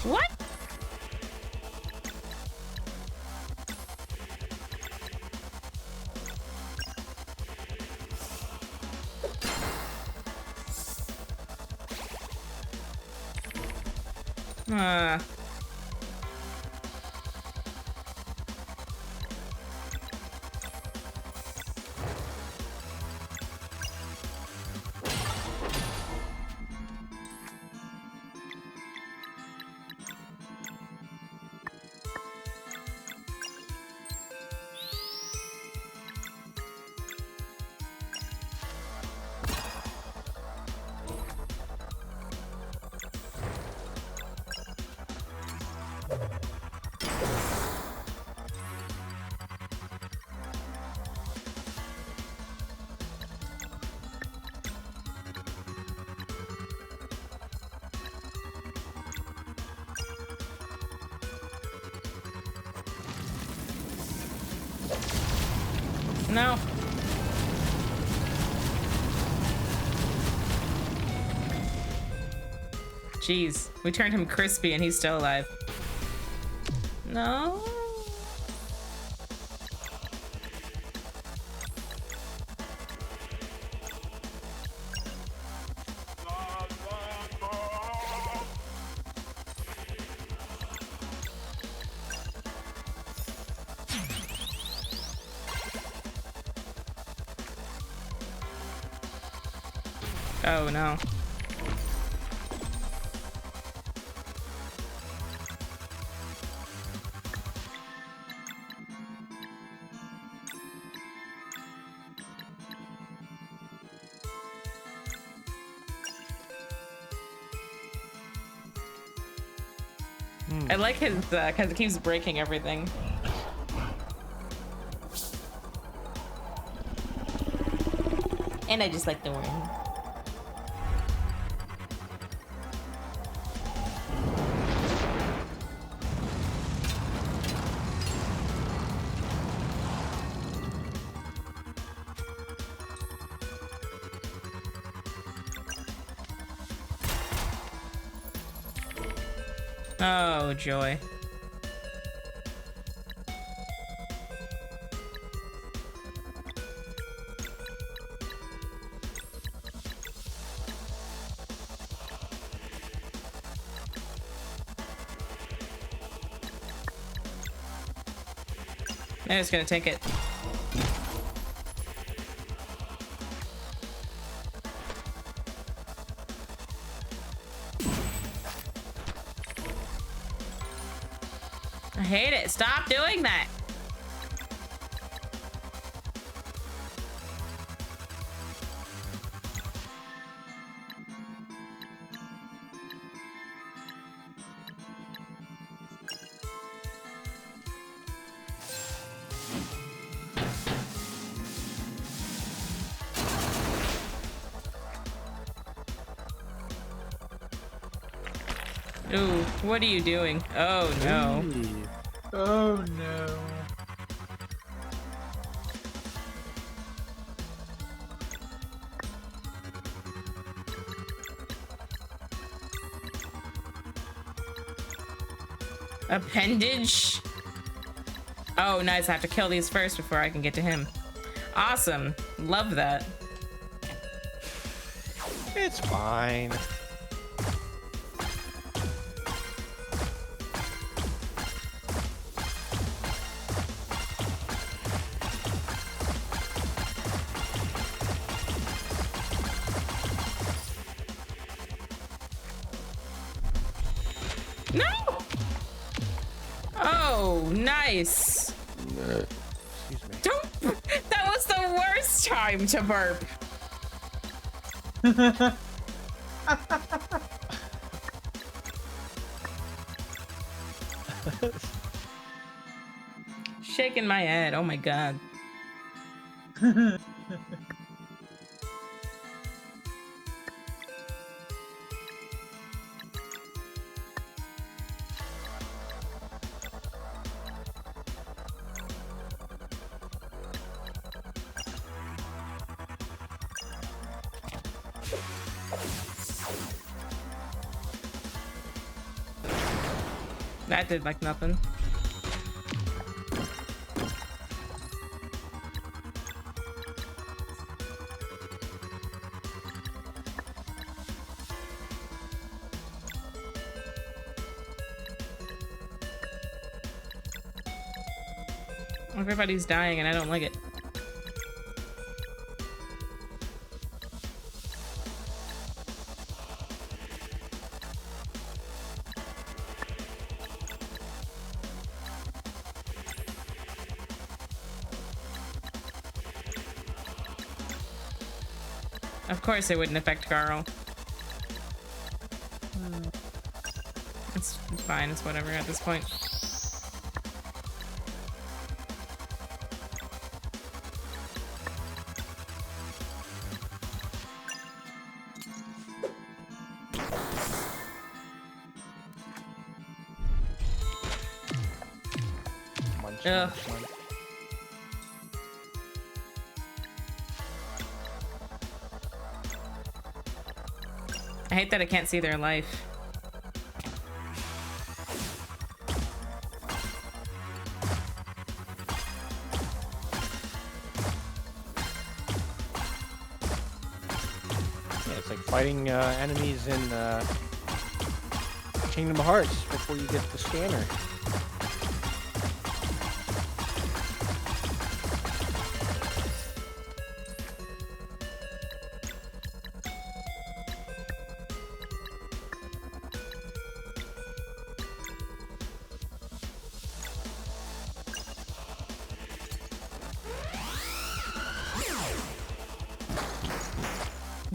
What? No. Jeez, we turned him crispy and he's still alive. No. Oh no. I like his because it keeps breaking everything. And I just like the word. Oh, joy. I'm just gonna take it. I hate it. Stop doing that. Ooh, what are you doing? Oh no. Oh no. Appendage? Oh, nice. I have to kill these first before I can get to him. Awesome. Love that. It's fine. No! Oh, nice. Excuse me. Don't. That was the worst time to burp. Shaking my head. Oh my god. That did like nothing. Everybody's dying and I don't like it. Of course it wouldn't affect Carl. It's fine, it's whatever at this point. Munch, Ugh. munch, munch. I hate that I can't see their life. Yeah, it's like fighting enemies in Kingdom Hearts before you get the scanner.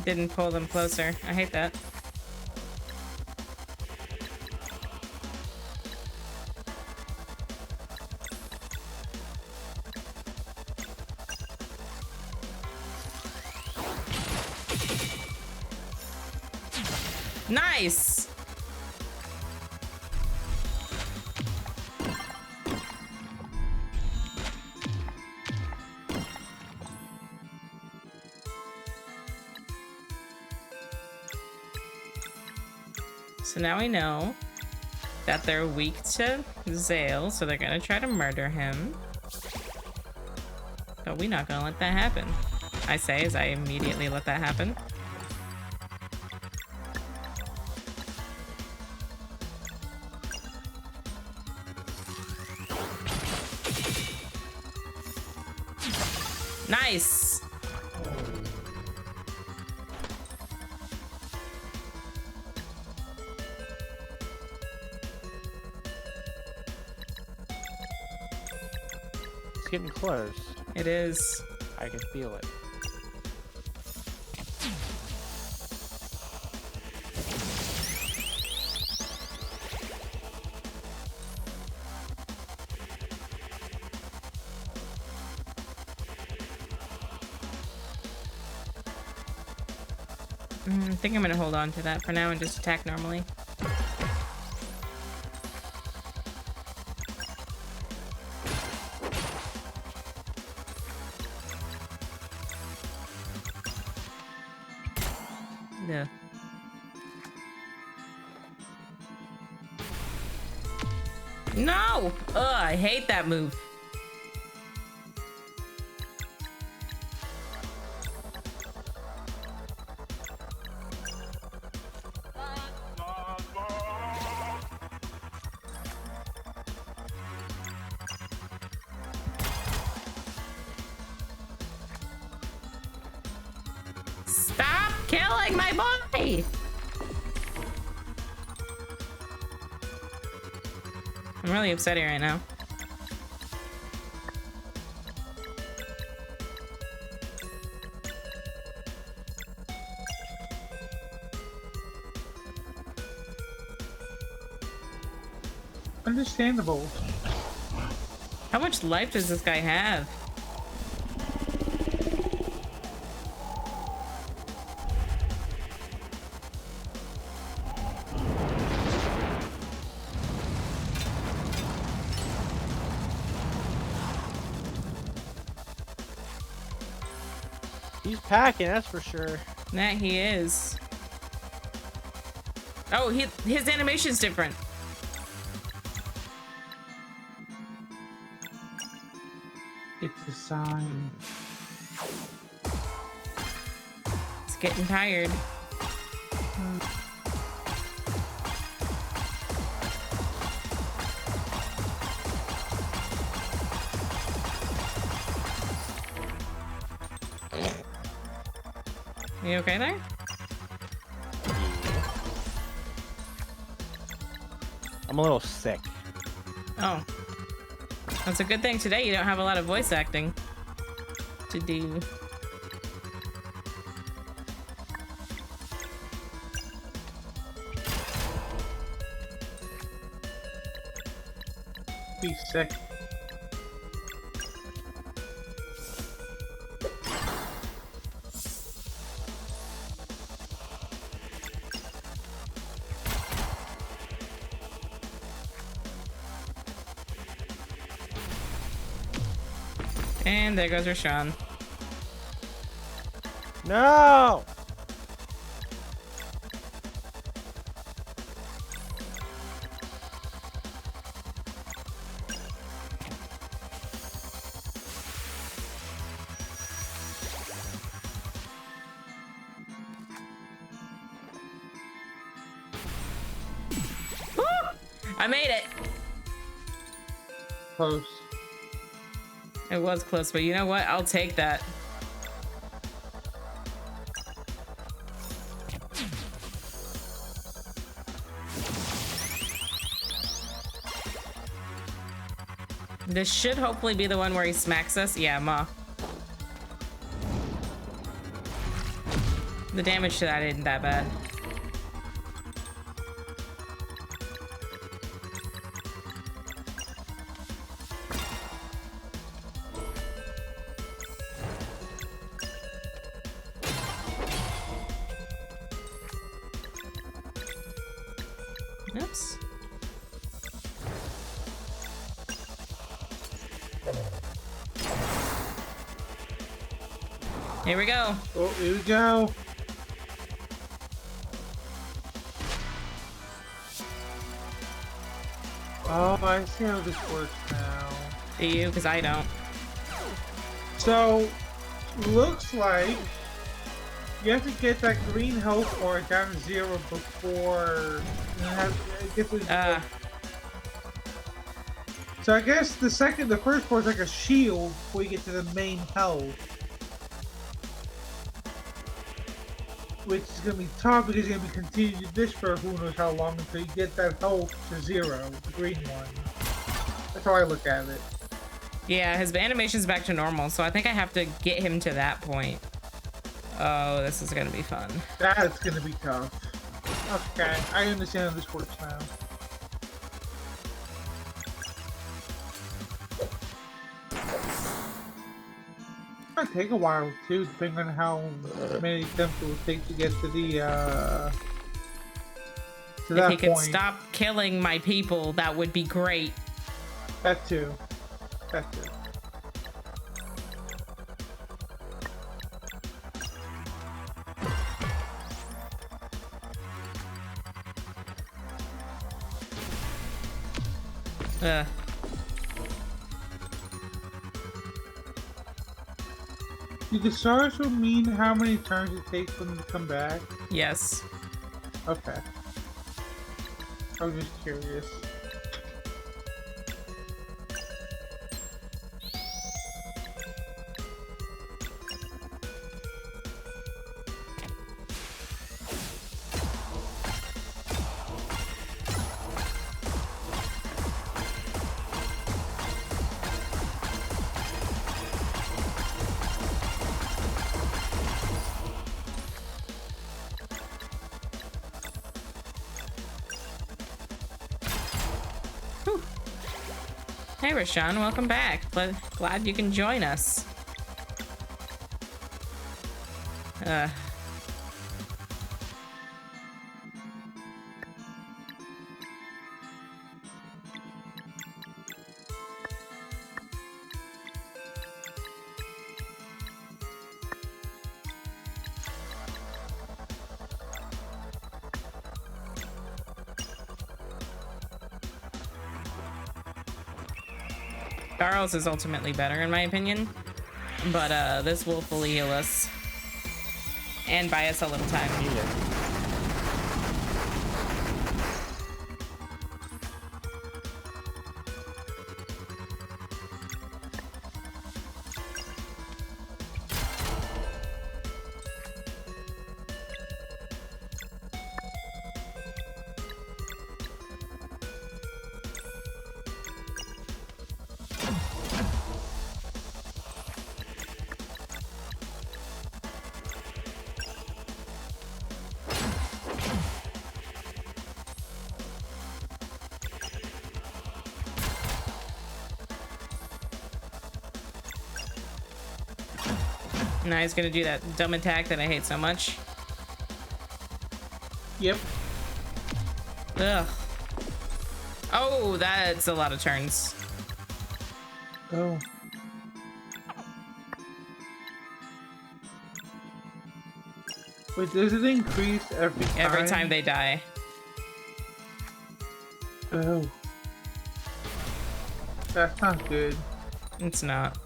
Didn't pull them closer. I hate that. Nice. So now we know that they're weak to Zale, so they're gonna try to murder him. But we're not gonna let that happen. I say as I immediately let that happen. Nice! It's getting close. It is. I can feel it. I think I'm gonna hold on to that for now and just attack normally. Yeah. No! Ugh, I hate that move. Stop killing my boy! I'm really upset here right now. Understandable. How much life does this guy have? He's packing, that's for sure. That he is. Oh, his animation's different. It's a sign. It's getting tired. You okay there? I'm a little sick. Oh. That's a good thing today you don't have a lot of voice acting to do. He's sick. And there goes Rashawn. No! Woo! I made it. Close. It was close, but you know what? I'll take that. This should hopefully be the one where he smacks us. Yeah, Ma. The damage to that isn't that bad. Oops. Here we go. Oh, here we go. Oh, I see how this works now. Do you? Because I don't. So, looks like you have to get that green health bar down to 0 before you have get the. So I guess the first part is like a shield before you get to the main health, which is gonna be tough because you're gonna be continuing to this for who knows how long until you get that health to 0, the green one. That's how I look at it. Yeah, his animation's back to normal, so I think I have to get him to that point. Oh, this is gonna be fun. That's gonna be tough. Okay, I understand how this works now. Might take a while too, depending on how many attempts it will take to get to the to If that he could point. stop killing my people, that would be great. That too. That too. Ugh. Do the stars will mean how many turns it takes for them to come back? Yes. Okay. I was just curious. Hey, Rashawn, welcome back. Glad you can join us. Charles is ultimately better in my opinion, but this will fully heal us and buy us a little time. Now he's gonna do that dumb attack that I hate so much. Yep. Ugh. Oh, that's a lot of turns. Oh. Wait, does it increase every time? Every time they die. Oh. That's not good. It's not.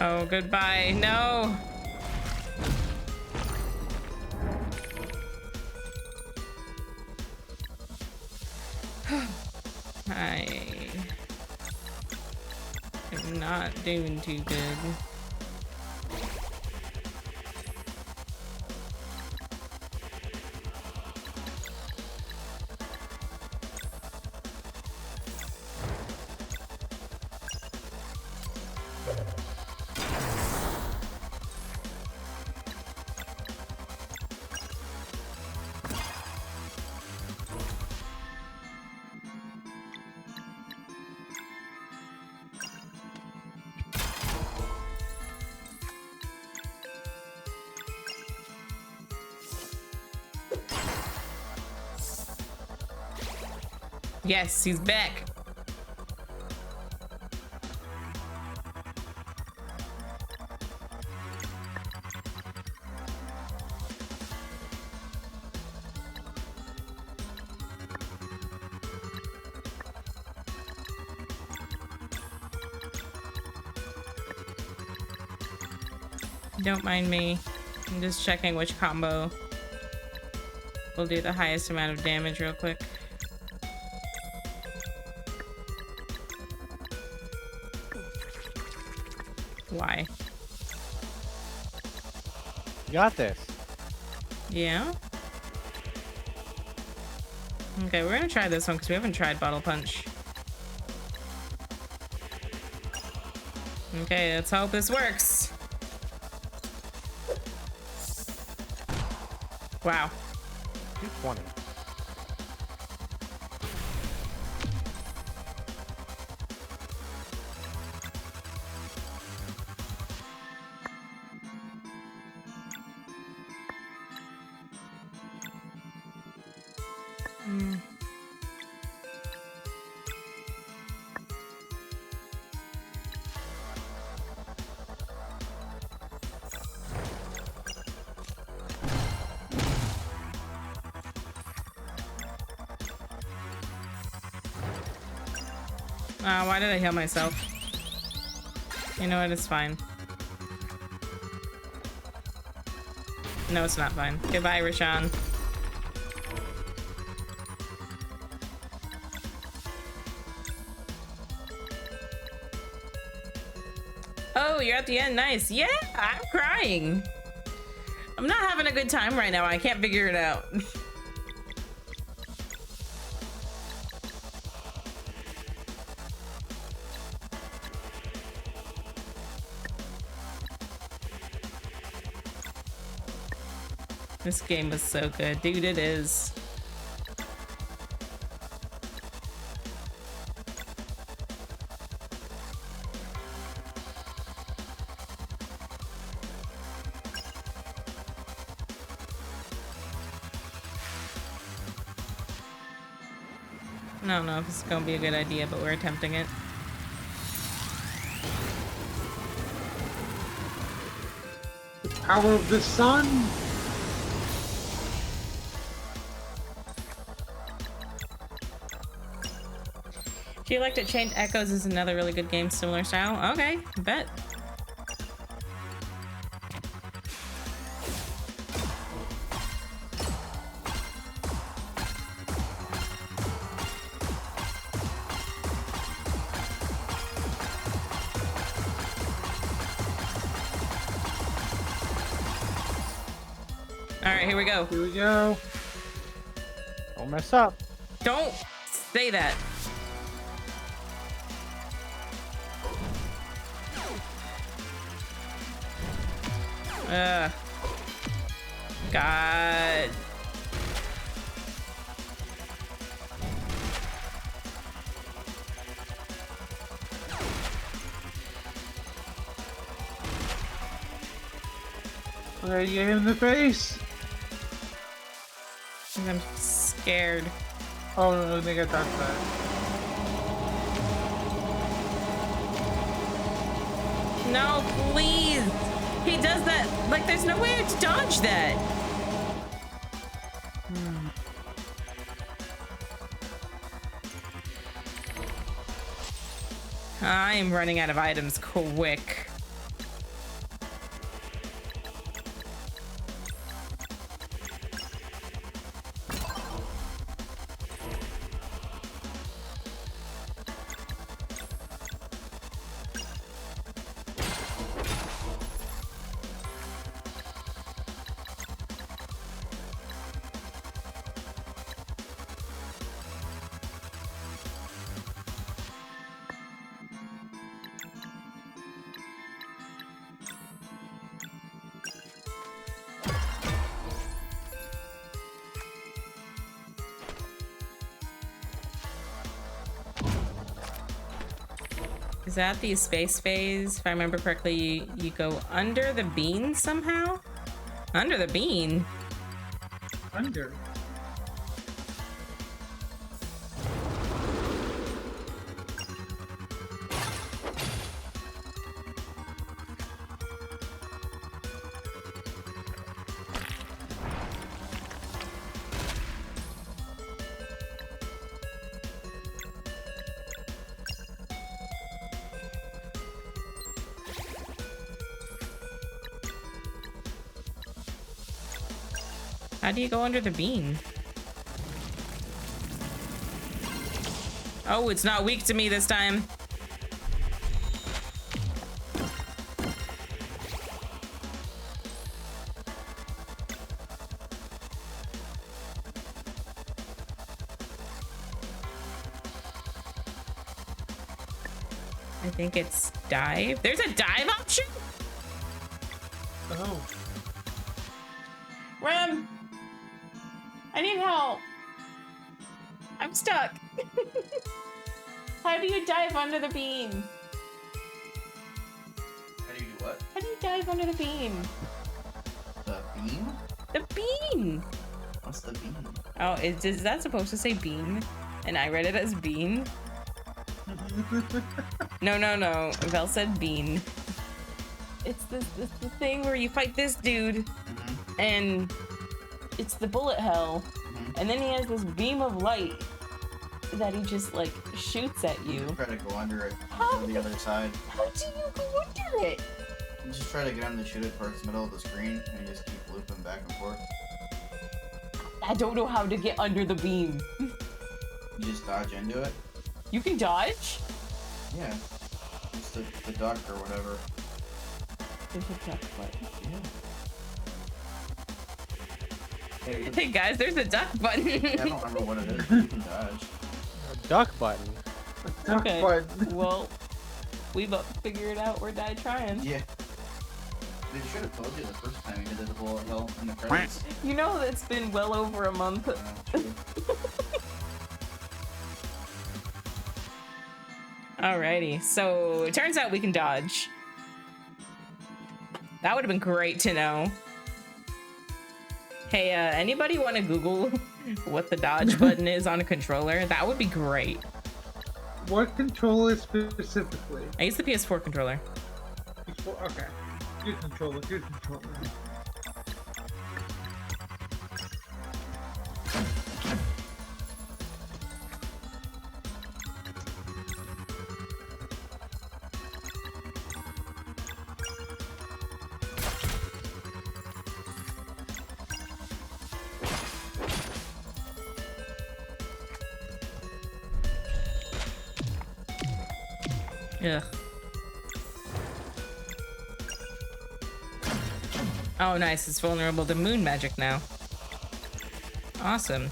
Oh, goodbye. No. I am not doing too good. Yes, he's back. Don't mind me. I'm just checking which combo will do the highest amount of damage real quick. Why? You got this. Yeah? Okay, we're gonna try this one because we haven't tried Bottle Punch. Okay, let's hope this works. Wow. 220. Why did I heal myself? You know what? It's fine. No, it's not fine. Goodbye, Rashawn. Oh, you're at the end. Nice. Yeah, I'm crying. I'm not having a good time right now. I can't figure it out. This game was so good. Dude, it is. I don't know if it's gonna be a good idea, but we're attempting it. The power of the sun. Do you like to change Echoes is another really good game, similar style? Okay, bet. All right, here we go. Here we go. Don't mess up. Don't say that. God. Okay, get him in the face. I'm scared. Oh no, they got that side. No, please. He does that. Like, there's no way to dodge that. I'm running out of items quick. Is that the space phase? If I remember correctly, you go under the bean somehow? Under the bean? Under. How do you go under the bean? Oh, it's not weak to me this time. I think it's dive. There's a dive option? Oh. Rem! I need help. I'm stuck. How do you dive under the bean? How do you do what? How do you dive under the bean? The beam? The bean! What's the beam? Oh, is that supposed to say bean? And I read it as bean? No. Vel said bean. It's the thing where you fight this dude, and it's the bullet hell, and then he has this beam of light that he just like shoots at you. Try to go under it. How? On the other side. How do you go under it? You just try to get him to shoot it towards the middle of the screen, and you just keep looping back and forth. I don't know how to get under the beam. You just dodge into it. You can dodge? Yeah. It's the duck or whatever. There's a duck button. Yeah. Hey guys, there's a duck button. I don't remember what it is. You can dodge. A duck button. Duck Okay. button. Well, we both figured it out. We're die trying. Yeah. They should have told you the first time you did the bullet hell in the credits. You know it's been well over a month. True. Alrighty, so it turns out we can dodge. That would have been great to know. Hey, anybody want to Google what the dodge button is on a controller? That would be great. What controller specifically? I use the PS4 controller. Okay. Good controller, good controller. Ugh. Oh, nice. It's vulnerable to moon magic now. Awesome.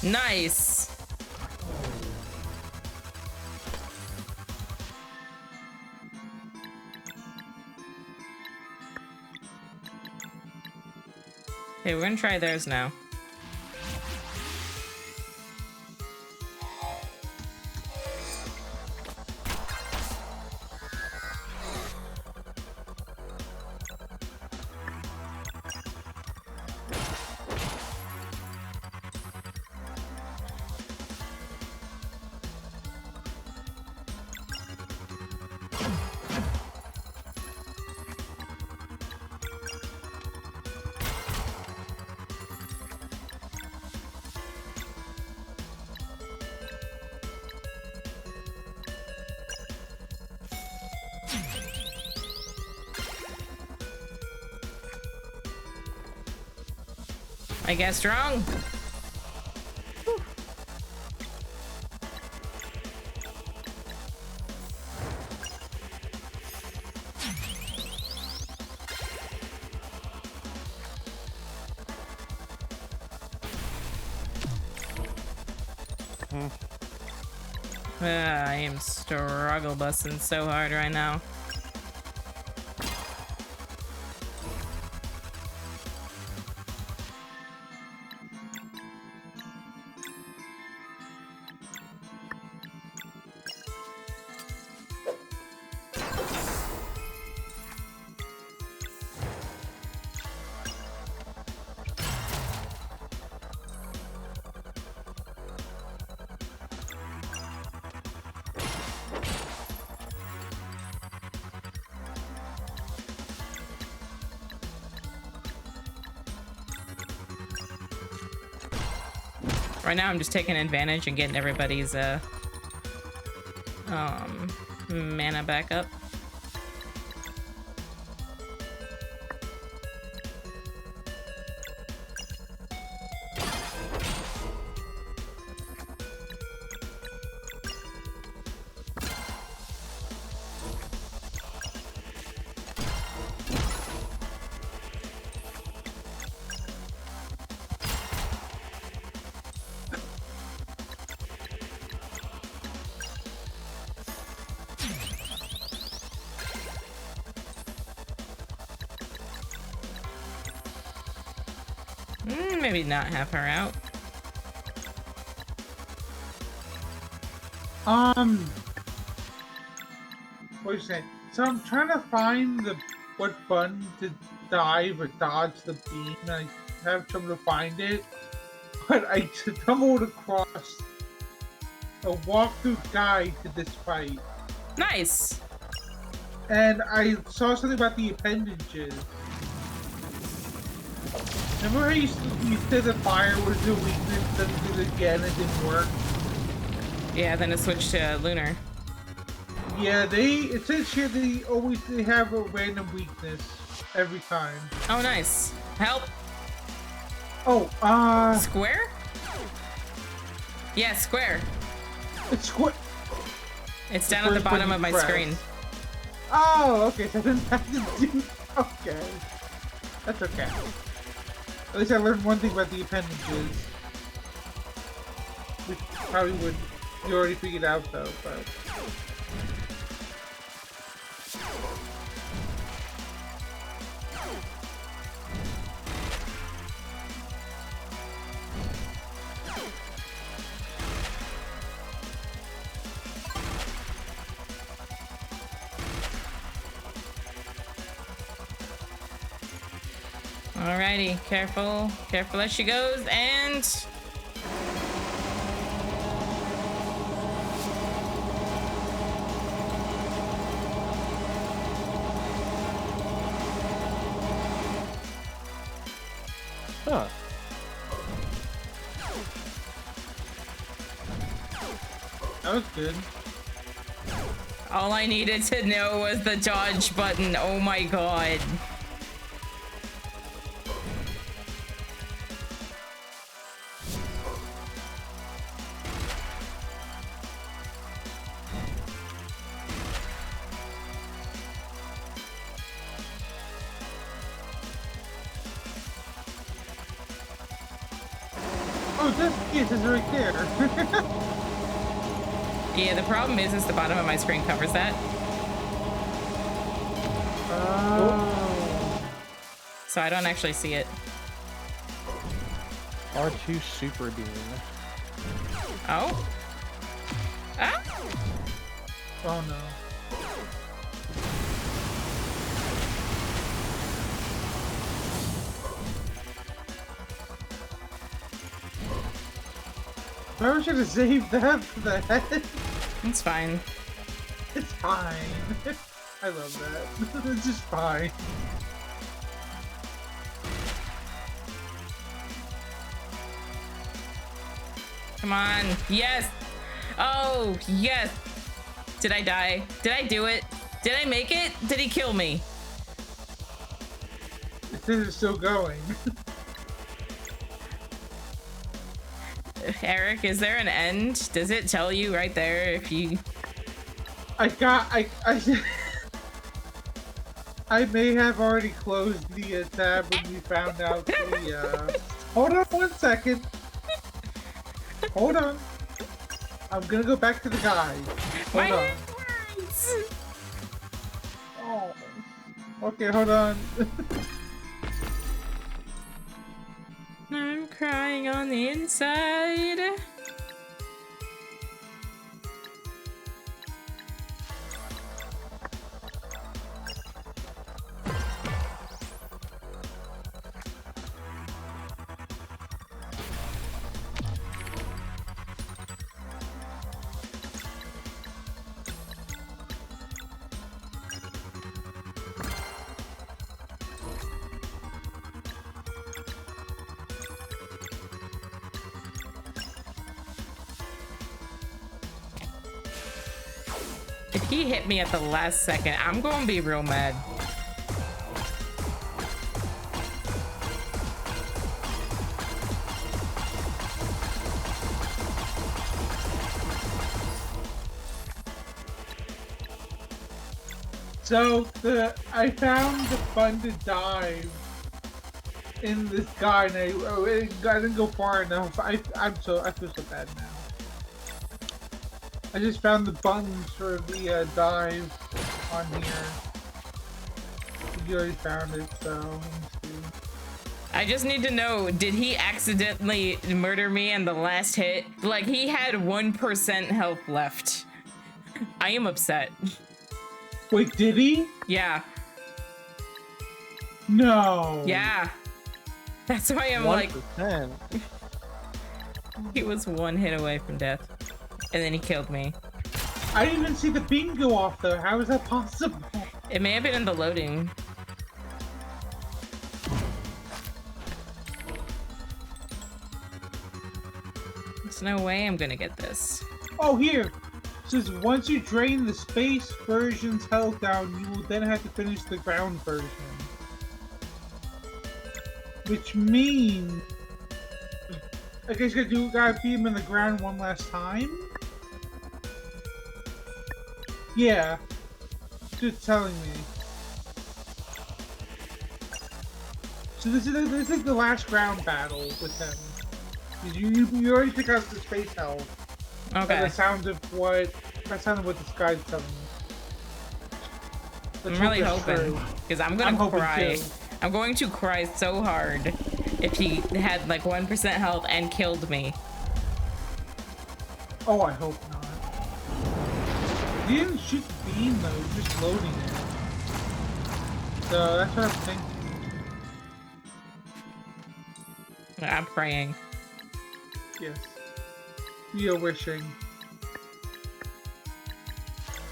Nice. Okay, we're gonna try theirs now. I guessed wrong. I am struggle busting so hard right now. Right now, I'm just taking advantage and getting everybody's mana back up. Maybe not have her out. What are you saying? So I'm trying to find what button to dive or dodge the beam, and I have trouble to find it. But I stumbled across a walkthrough guide to this fight. Nice. And I saw something about the appendages. Remember how you said that fire was the weakness, then did it again, it didn't work? Yeah, then it switched to lunar. Yeah, it says here they have a random weakness every time. Oh, nice. Help. Oh, Square? Yeah, square. It's square. It's down at the bottom of my screen. Oh, okay, so I didn't have to do... Okay. That's okay. At least I learned one thing about the appendages. Which probably would... You already figured out, though, but... Alrighty, careful. Careful as she goes, and... Huh. That was good. all I needed to know was the dodge button. Oh my god. Oh, this is right there. Yeah, the problem is the bottom of my screen covers that. Oh. So I don't actually see it. R2 Super Beam. Oh? Ah! Oh no. I should have saved that for the head. It's fine. It's fine. I love that. It's just fine. Come on. Yes. Oh, yes. Did I die? Did I do it? Did I make it? Did he kill me? It says it's still going. Eric, is there an end? Does it tell you right there if you... I may have already closed the tab when we found out the, Hold on 1 second. Hold on. I'm gonna go back to the guide. Hold on. Words. Oh. Okay, hold on. I'm crying on the inside. If he hit me at the last second, I'm gonna be real mad. So I found the fun to dive in this guy, and I didn't go far enough. I feel so bad now. I just found the buttons for the dive on here. You already found it, so let me see. I just need to know, did he accidentally murder me in the last hit? Like, he had 1% health left. I am upset. Wait, did he? Yeah. No. Yeah. That's why I'm 1%. like, he was one hit away from death. And then he killed me. I didn't even see the beam go off though. How is that possible? It may have been in the loading. There's no way I'm gonna get this. Oh, here. It says once you drain the space version's health down, you will then have to finish the ground version. Which means I guess you gotta beat him in the ground one last time? Yeah. Just telling me. So this is the last ground battle with him. You already took out the space health. Okay. The sound of what this guy's telling me. I'm really hoping, because I'm gonna hoping cry. too. I'm going to cry so hard if he had like 1% health and killed me. Oh, I hope not. He didn't shoot the beam though, just loading it. So that's what I'm thinking. I'm praying. Yes. We are wishing.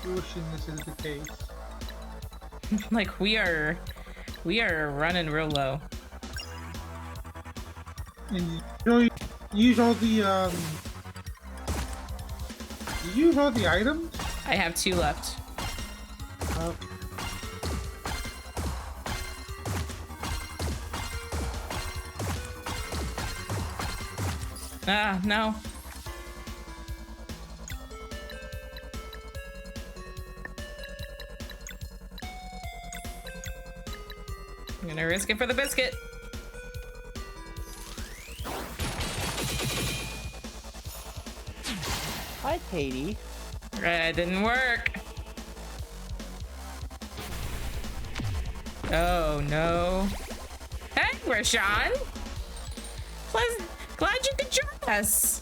We're wishing this is the case. Like, we are running real low. And you use all the you use all the items? I have 2 left. Ah, no. I'm gonna risk it for the biscuit. Hi, Katie. Didn't work. Oh no. Hey, Rashawn. Glad you could join us.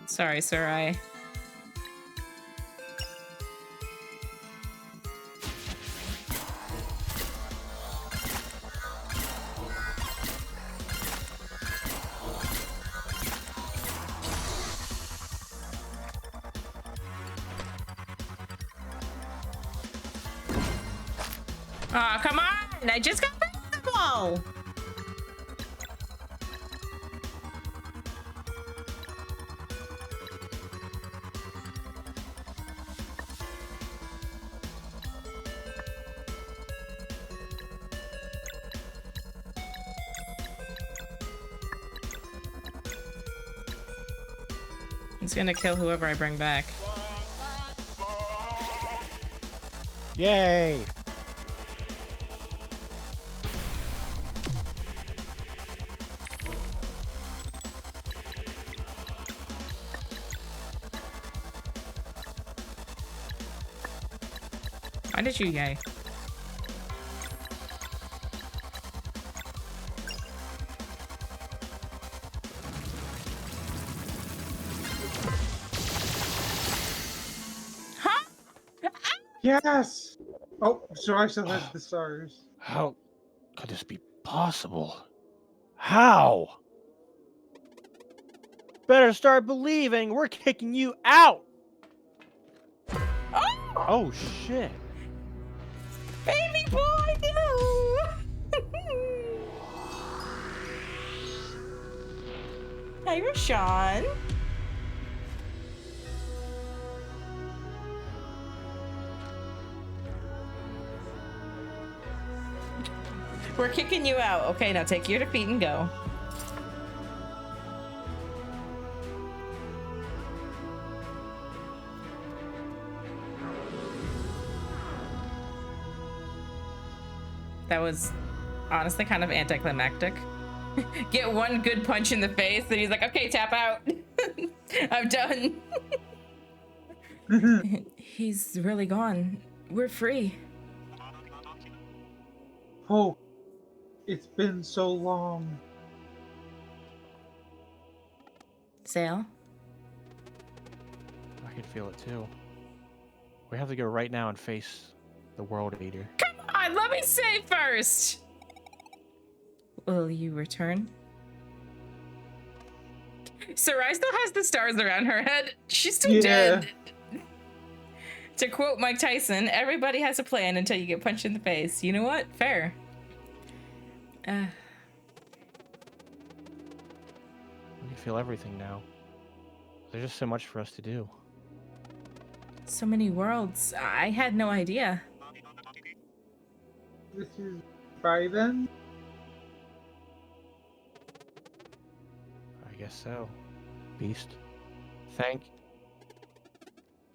Sorry, Sarai. Aw, come on! I just got basketball! He's gonna kill whoever I bring back. Yay! Why did you yay? Huh? Yes! Oh, so I still has the stars. How could this be possible? How? better start believing we're kicking you out. Oh, Oh shit. baby boy, no! Hey, Rashawn. We're kicking you out. Okay, now take your defeat and go. That was honestly kind of anticlimactic. Get one good punch in the face, and he's like, okay, tap out. I'm done. He's really gone. We're free. Oh, it's been so long. Sail. I can feel it too. We have to go right now and face the World Eater. Come on, let me say first. Will you return? Sarai still has the stars around her head. She's still dead. To quote Mike Tyson, everybody has a plan until you get punched in the face. You know what? Fair. We can feel everything now. There's just so much for us to do. So many worlds. I had no idea. This is by then? I guess so. Beast. Thank.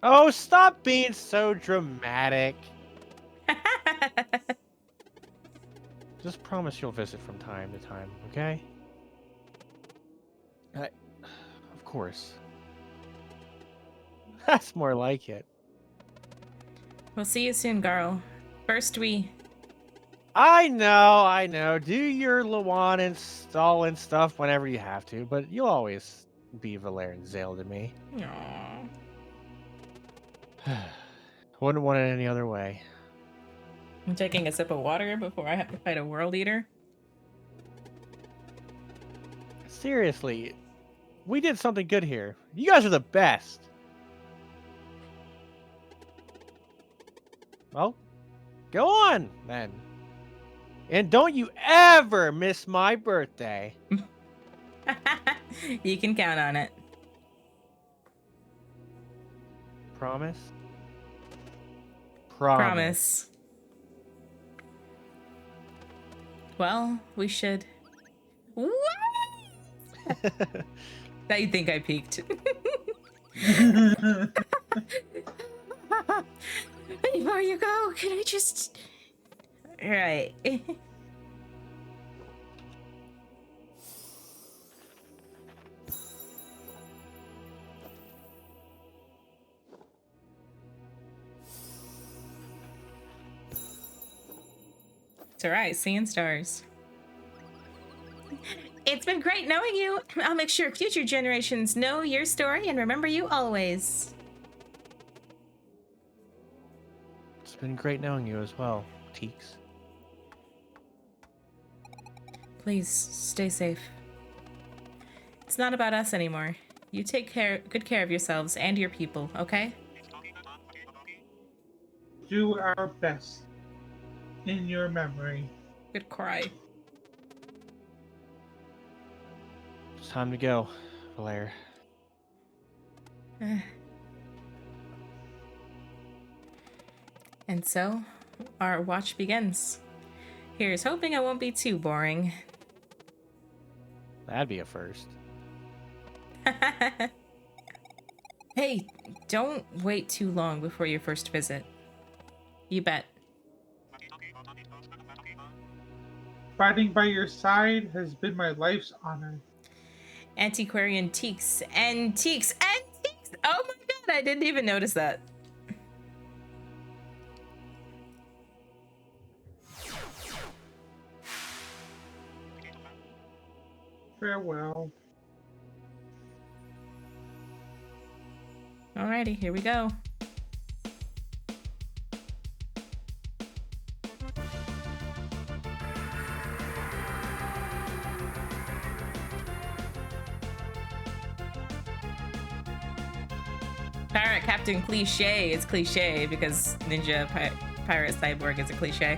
Oh, stop being so dramatic. Just promise you'll visit from time to time, okay? Of course. That's more like it. We'll see you soon, Garl. First, I know. Do your Lawan and Stalin stuff whenever you have to, but you'll always be Valerian Zale to me. Aww. Wouldn't want it any other way. I'm taking a sip of water before I have to fight a world eater. Seriously, we did something good here. You guys are the best. Well, go on then. And don't you ever miss my birthday. You can count on it. Promise? Promise. Well, we should. What? Now you think I peeked. Before you go, can I just... Right. It's alright, seeing stars. It's been great knowing you. I'll make sure future generations know your story and remember you always. It's been great knowing you as well, Teeks. Please stay safe. It's not about us anymore. You take good care of yourselves and your people, okay? Do our best. In your memory. Good cry. It's time to go, Valere. And so, our watch begins. Here's hoping I won't be too boring. That'd be a first. Hey, don't wait too long before your first visit. You bet. Fighting by your side has been my life's honor. Antiquarian Teeks and Teeks and Teeks! Oh my god, I didn't even notice that. Farewell. Alrighty, here we go. Pirate Captain Cliche is cliche because Ninja Pirate Cyborg is a cliche.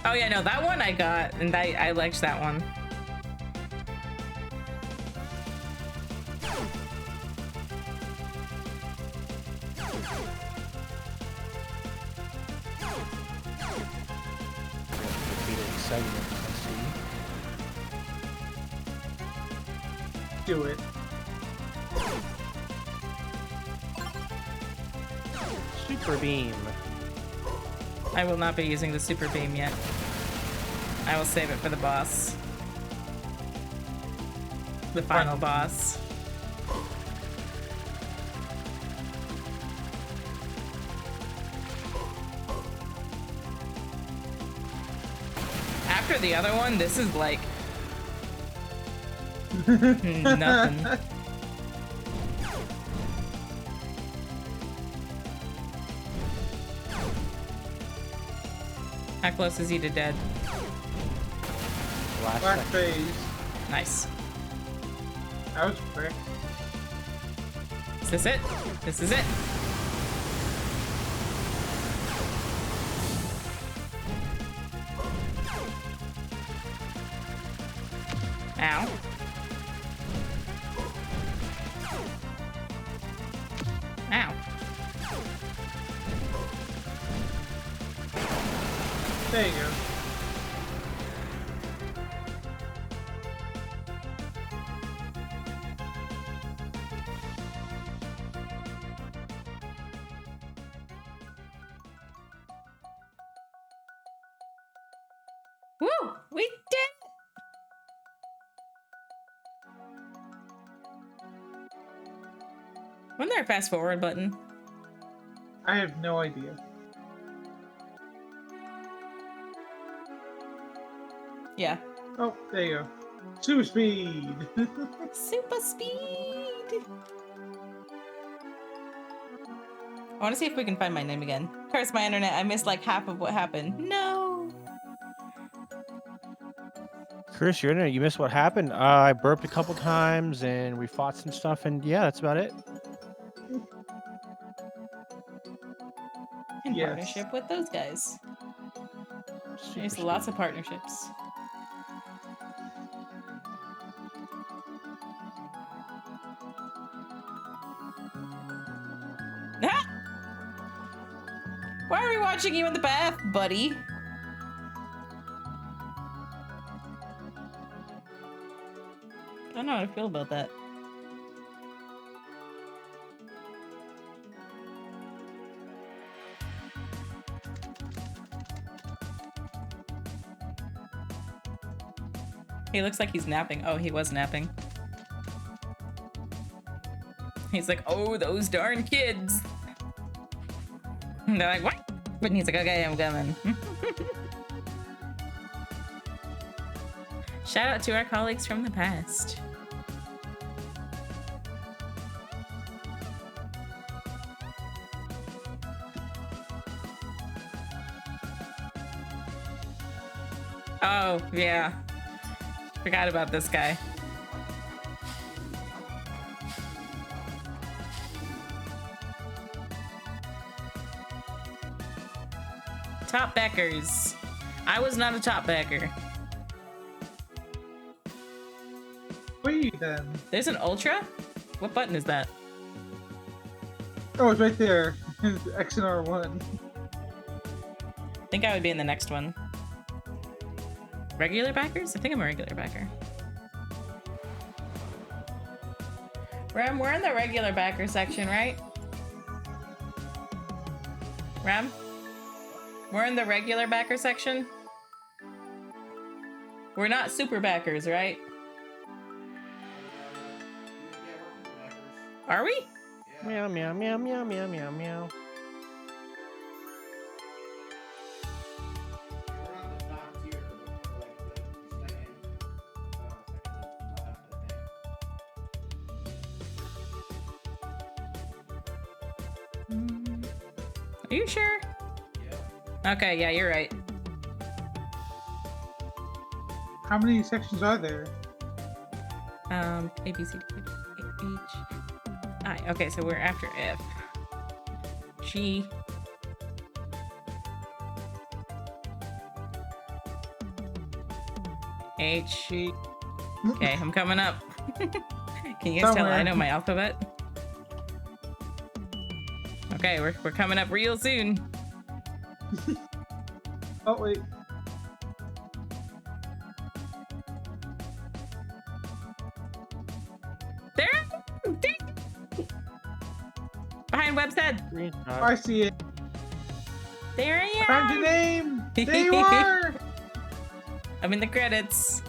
Oh yeah, no, that one I got, and I liked that one. Segment, I see. Do it. Super beam. I will not be using the super beam yet. I will save it for the boss. The final boss. After the other one, this is like nothing. How close is he to dead? Last Black section. phase. Nice. That was quick. Is this it? This is it. Ow. Ow. There you go. Woo! We did it! Wasn't there a fast forward button? I have no idea. Yeah. Oh, there you go. Super speed. Super speed! I want to see if we can find my name again. Curse my internet, I missed like half of what happened. No! Chris, you're in it. You missed what happened. I burped a couple times, and we fought some stuff, and yeah, that's about it. In Yes. partnership with those guys. Super There's speed. lots of partnerships. Ah! Why are we watching you in the bath, buddy? I don't know how I feel about that. He looks like he's napping. Oh, he was napping. He's like, oh, those darn kids. And they're like, what? But he's like, okay, I'm coming. Shout out to our colleagues from the past. Oh, yeah. Forgot about this guy. Top backers. I was not a top backer. Wait then. There's an ultra? What button is that? Oh, it's right there. X and R1. I think I would be in the next one. Regular backers? I think I'm a regular backer. Rem, we're in the regular backer section, right? Rem? We're in the regular backer section? We're not super backers, right? Are we? Meow, meow, meow, meow, meow, meow, meow. Are you sure? Yeah. Okay, yeah, you're right. How many sections are there? A, B, C, D, E, H, I. Okay, so we're after F. HE. H. Okay, I'm coming up. Can you guys tell I know my alphabet? Okay, we're coming up real soon. Oh wait. There! Behind Webb's head. Green I see it. There I am! Found your name. There you are. I'm in the credits.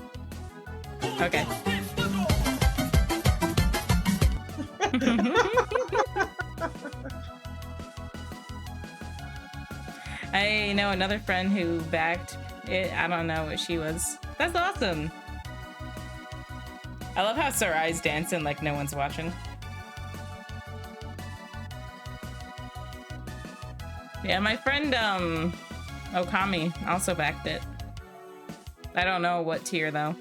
Okay. I know another friend who backed it. I don't know what she was. That's awesome. I love how Sarai's dancing like no one's watching. Yeah, my friend Okami also backed it. I don't know what tier though.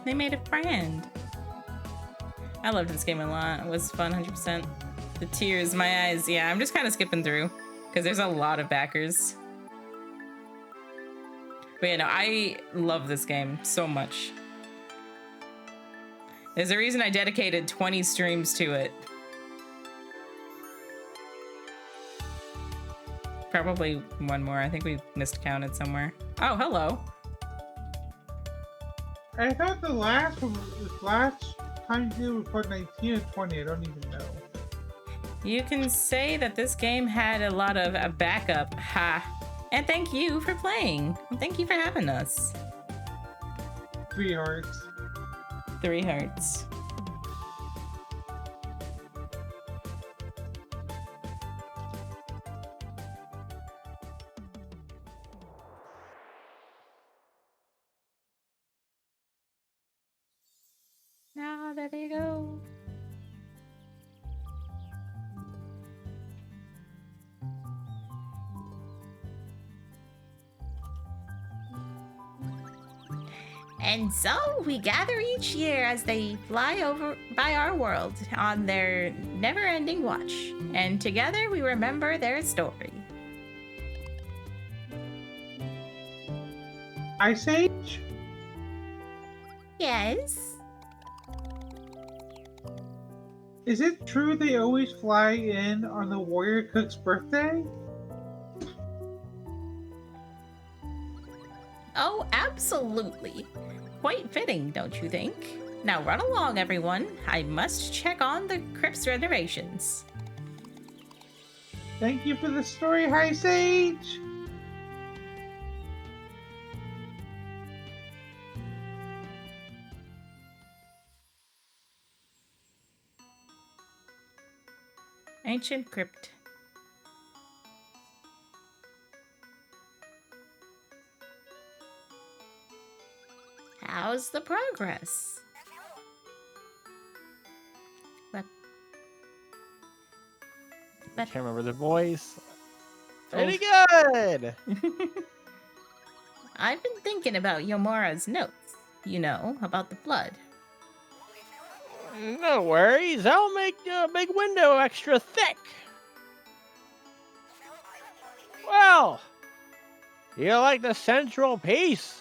They made a friend. I loved this game a lot. It was fun, 100%. The tears, my eyes. Yeah, I'm just kind of skipping through because there's a lot of backers. But yeah, no, I love this game so much. There's a reason I dedicated 20 streams to it. Probably one more. I think we miscounted somewhere. Oh, hello. I thought the last one, last time you put 19 and 20. I don't even know. You can say that this game had a lot of backup. Ha. And thank you for playing. And thank you for having us. 3 hearts. 3 hearts. Now there they go. And so we gather each year as they fly over by our world on their never-ending watch, and together we remember their story. Ice Age? Yes. Is it true they always fly in on the warrior cook's birthday? Oh, absolutely. Quite fitting, don't you think? Now run along, everyone. I must check on the crypt's renovations. Thank you for the story, Ice Age! Ancient crypt. How's the progress? I can't remember the voice. Pretty good! I've been thinking about Yomora's notes, you know, about the flood. No worries, I'll make your big window extra thick. Well, you like the central piece?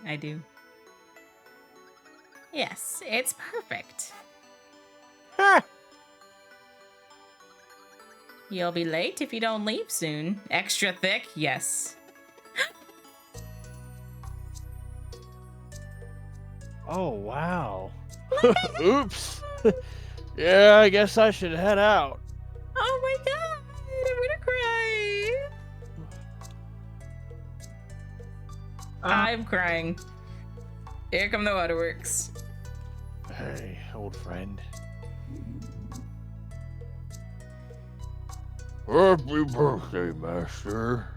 I do. Yes, it's perfect. Ha! You'll be late if you don't leave soon. Extra thick? Yes. Oh, wow. Oops. Yeah, I guess I should head out. Oh my god, I'm gonna cry. I'm crying. Here come the waterworks. Hey, old friend. Happy birthday, Master.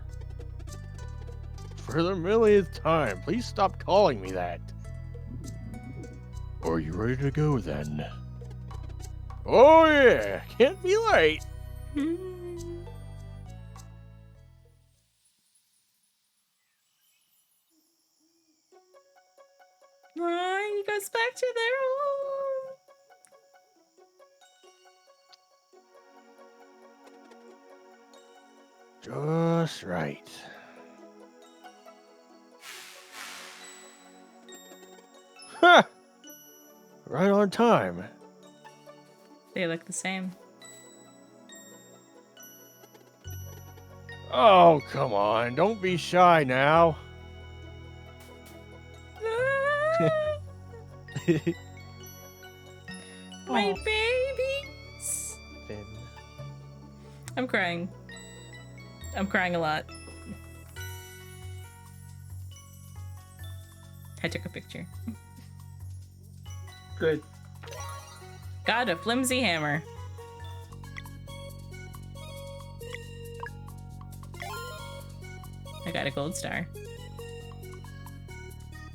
For the millionth time, please stop calling me that. Are you ready to go then? Oh yeah, can't be late. Oh, he goes back to their home. Just right. Ha! Right on time. They look the same. Oh, come on. Don't be shy now. My Aw. babies. Finn. I'm crying. I'm crying a lot. I took a picture. Good. Got a flimsy hammer. I got a gold star.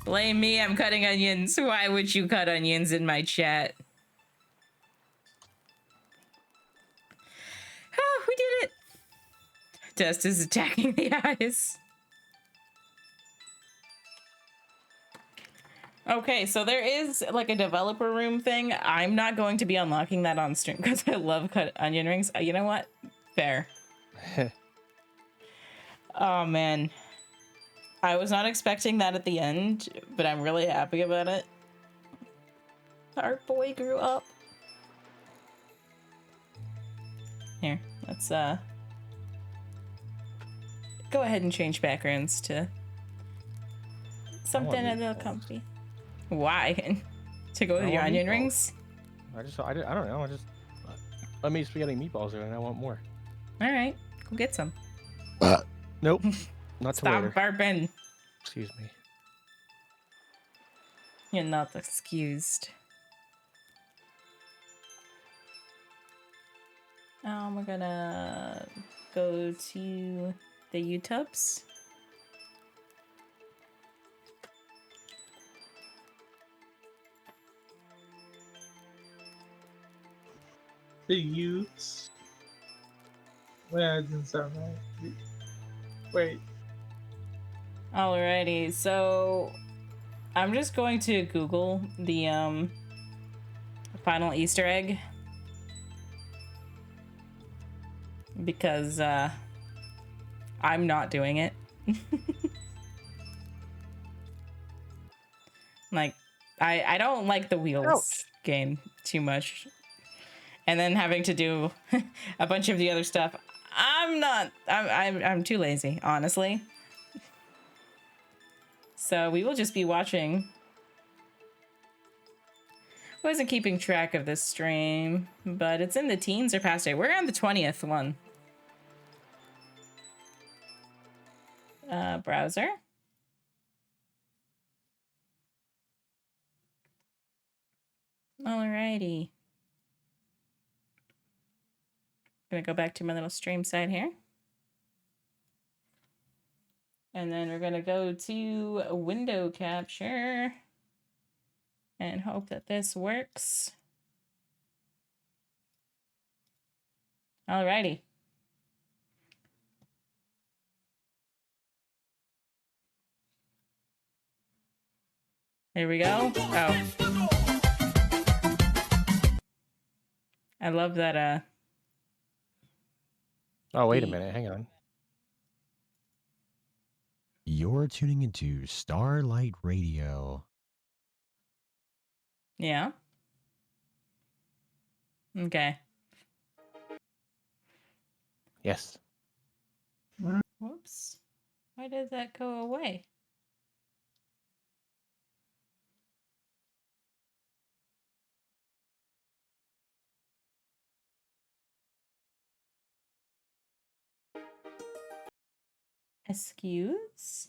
Blame me, I'm cutting onions. Why would you cut onions in my chat? Oh, we did it! Dust is attacking the eyes. Okay, so there is like a developer room thing. I'm not going to be unlocking that on stream because I love cut onion rings. You know what? Fair. Oh man. I was not expecting that at the end, but I'm really happy about it. Our boy grew up. Here, let's go ahead and change backgrounds to something a little meatballs. comfy. Why? To go with I your want onion meatballs. rings? I don't know. Let me spaghetti meatballs there, and I want more. All right, go get some. Nope. Not till Stop later. burping. Excuse me. You're not excused. We're gonna go to the YouTubes. The youths. Wait, that didn't sound right. Wait. Alrighty, so I'm just going to Google the final Easter egg because I'm not doing it. Like, I don't like the wheels game too much, and then having to do a bunch of the other stuff. I'm too lazy, honestly. So we will just be watching. Wasn't keeping track of this stream, but it's in the teens or past 8. We're on the 20th one. Browser. Alrighty. Gonna go back to my little stream side here. And then we're gonna go to window capture and hope that this works. Alrighty. Here we go. Oh. I love that, Oh, wait a the- minute. Hang on. You're tuning into Starlight Radio. yeah. Okay. Yes. Whoops. Why did that go away? Excuse?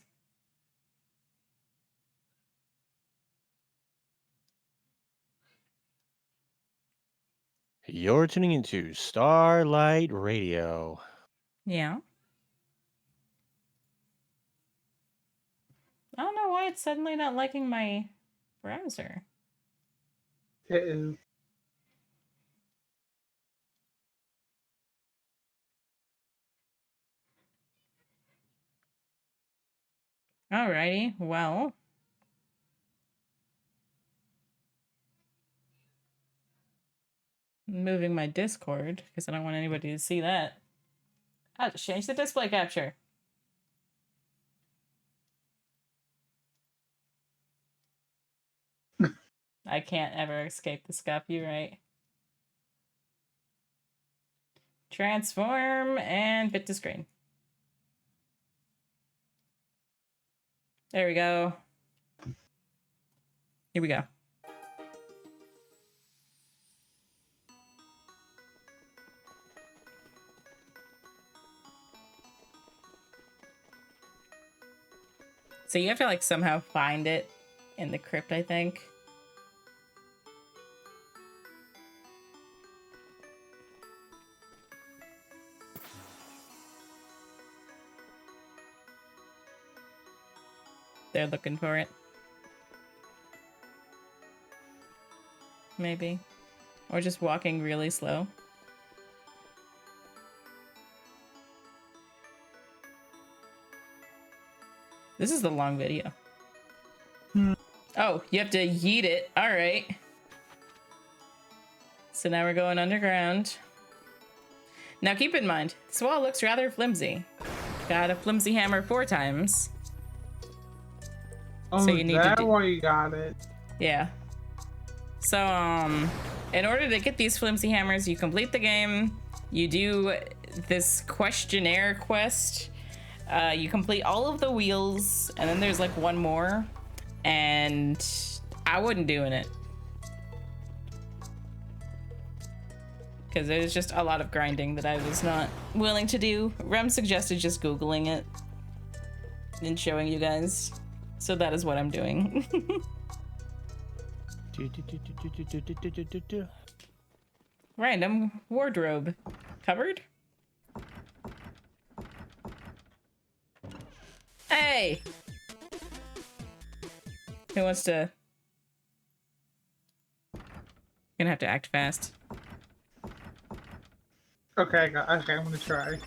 You're tuning into Starlight Radio. Yeah. I don't know why it's suddenly not liking my browser. Uh-oh. Alrighty, well. I'm moving my Discord because I don't want anybody to see that. I'll just change the display capture. I can't ever escape the scuff, you're right. Transform and fit to screen. There we go. Here we go. So you have to like somehow find it in the crypt, I think. They're looking for it. Maybe. Or just walking really slow. This is the long video. Oh, you have to yeet it. All right. So now we're going underground. Now keep in mind, this wall looks rather flimsy. Got a flimsy hammer 4 times. Oh, So you need to that's do- why you got it. Yeah. So, in order to get these flimsy hammers, you complete the game. You do this questionnaire quest. You complete all of the wheels, and then there's like one more. And I wasn't doing it. Because there's just a lot of grinding that I was not willing to do. Rem suggested just Googling it and showing you guys. So that is what I'm doing. Random wardrobe. Cupboard? Hey! Who wants to... Gonna have to act fast. Okay, I'm gonna try.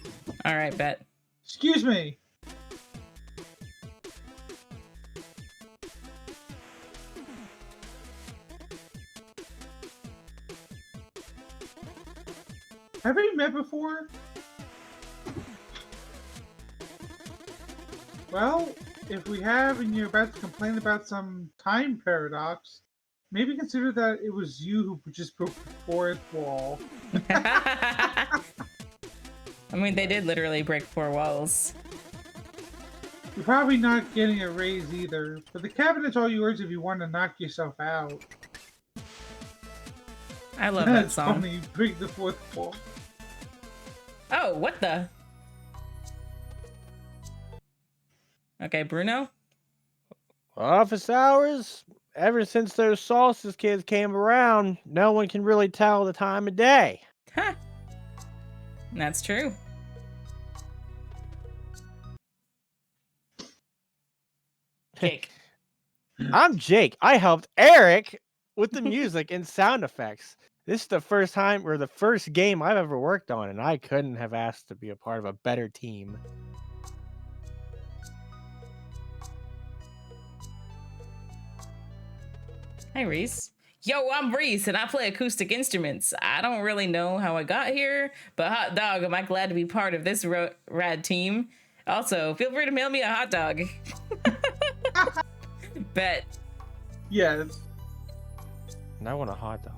Alright, bet. Excuse me. Have we met before? Well, if we have and you're about to complain about some time paradox, maybe consider that it was you who just broke the fourth wall. I mean, they did literally break 4 walls. You're probably not getting a raise either, but the cabinet's all yours if you want to knock yourself out. I love that That's song. funny, you break the fourth wall. Oh, what the? Okay, Bruno? Office hours? Ever since those Solstice kids came around, no one can really tell the time of day. Huh. That's true. Cake. I'm Jake. I helped Eric with the music and sound effects. This is the first time or the first game I've ever worked on, and I couldn't have asked to be a part of a better team. Hey, Reese. Yo, I'm Reese, and I play acoustic instruments. I don't really know how I got here, but hot dog, am I glad to be part of this rad team. Also, feel free to mail me a hot dog. Bet. Yes. And I want a hot dog.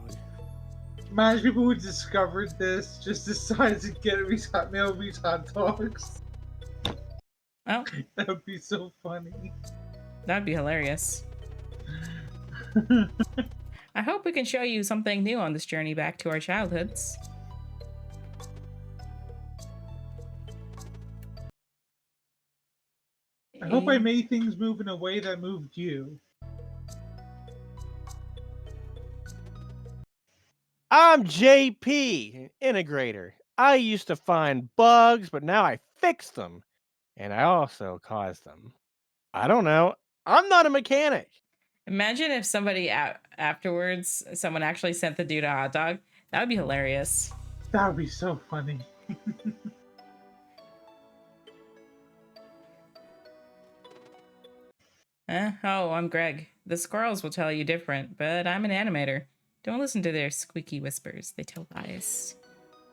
Imagine people who discovered this just decided to get mail these hot dogs. Oh, That would be so funny. that'd be hilarious. I hope we can show you something new on this journey back to our childhoods. I hope I made things move in a way that moved you. I'm JP, an integrator. I used to find bugs, but now I fix them. And I also cause them. I don't know. I'm not a mechanic. Imagine if somebody afterwards someone actually sent the dude a hot dog, that would be hilarious. That would be so funny. Oh, I'm Greg. The squirrels will tell you different, but I'm an animator. Don't listen to their squeaky whispers. They tell lies.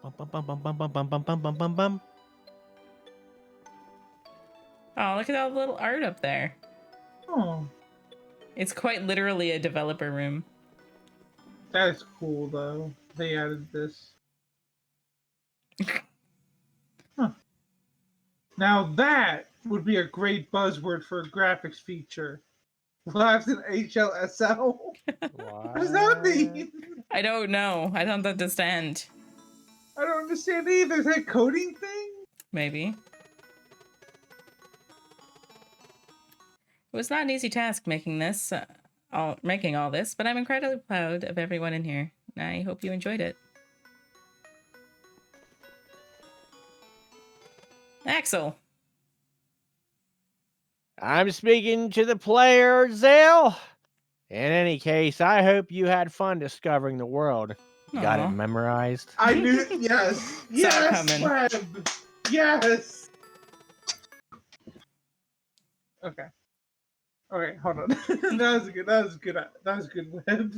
Bum, bum, bum, bum, bum, bum, bum, bum, bum, bum, bum. Oh, look at all the little art up there. Oh, It's quite literally a developer room. that is cool though. They added this. Huh. Now that would be a great buzzword for a graphics feature. Labs in HLSL. What does that mean? I don't know. I don't understand. I don't understand either. Is that a coding thing? Maybe. It was not an easy task making this, making all this, but I'm incredibly proud of everyone in here. I hope you enjoyed it. Axel. I'm speaking to the player, Zale. In any case, I hope you had fun discovering the world. You got it Aw. memorized? I knew. Yes. Saw it Yes. coming. Web. Yes. Okay. Okay. Hold on. That was good. That was good. That was good. Web.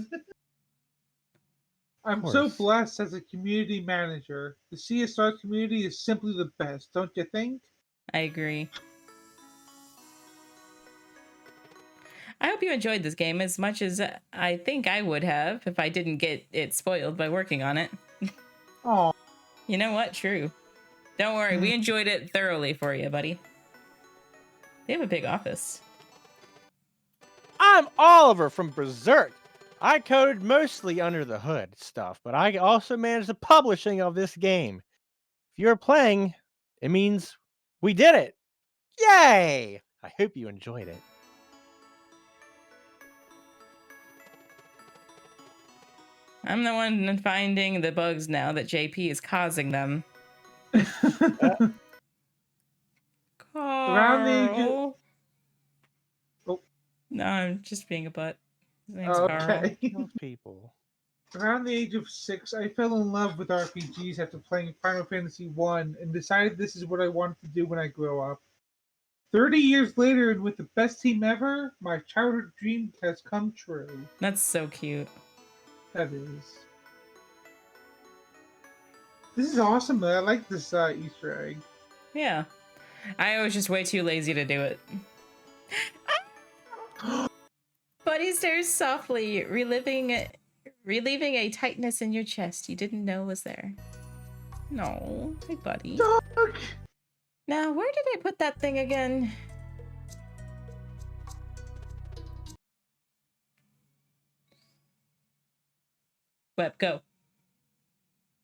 I'm so course. blessed as a community manager. The CSR community is simply the best, don't you think? I agree. I hope you enjoyed this game as much as I think I would have if I didn't get it spoiled by working on it. Oh, You know what? True. Don't worry, we enjoyed it thoroughly for you, buddy. They have a big office. I'm Oliver from Berserk. I coded mostly under the hood stuff, but I also managed the publishing of this game. If you're playing, it means we did it. Yay! I hope you enjoyed it. I'm the one finding the bugs now that JP is causing them. Around the age of- Carl. Oh. No, I'm just being a butt. His name's okay. Kills people. Around the age of 6, I fell in love with RPGs after playing Final Fantasy I and decided this is what I wanted to do when I grow up. 30 years later, and with the best team ever, my childhood dream has come true. That's so cute. That is. This is awesome, though. I like this Easter egg. Yeah. I was just way too lazy to do it. Buddy stares softly, relieving a tightness in your chest you didn't know was there. No, hey buddy. Dog! Now, where did I put that thing again? Web, go.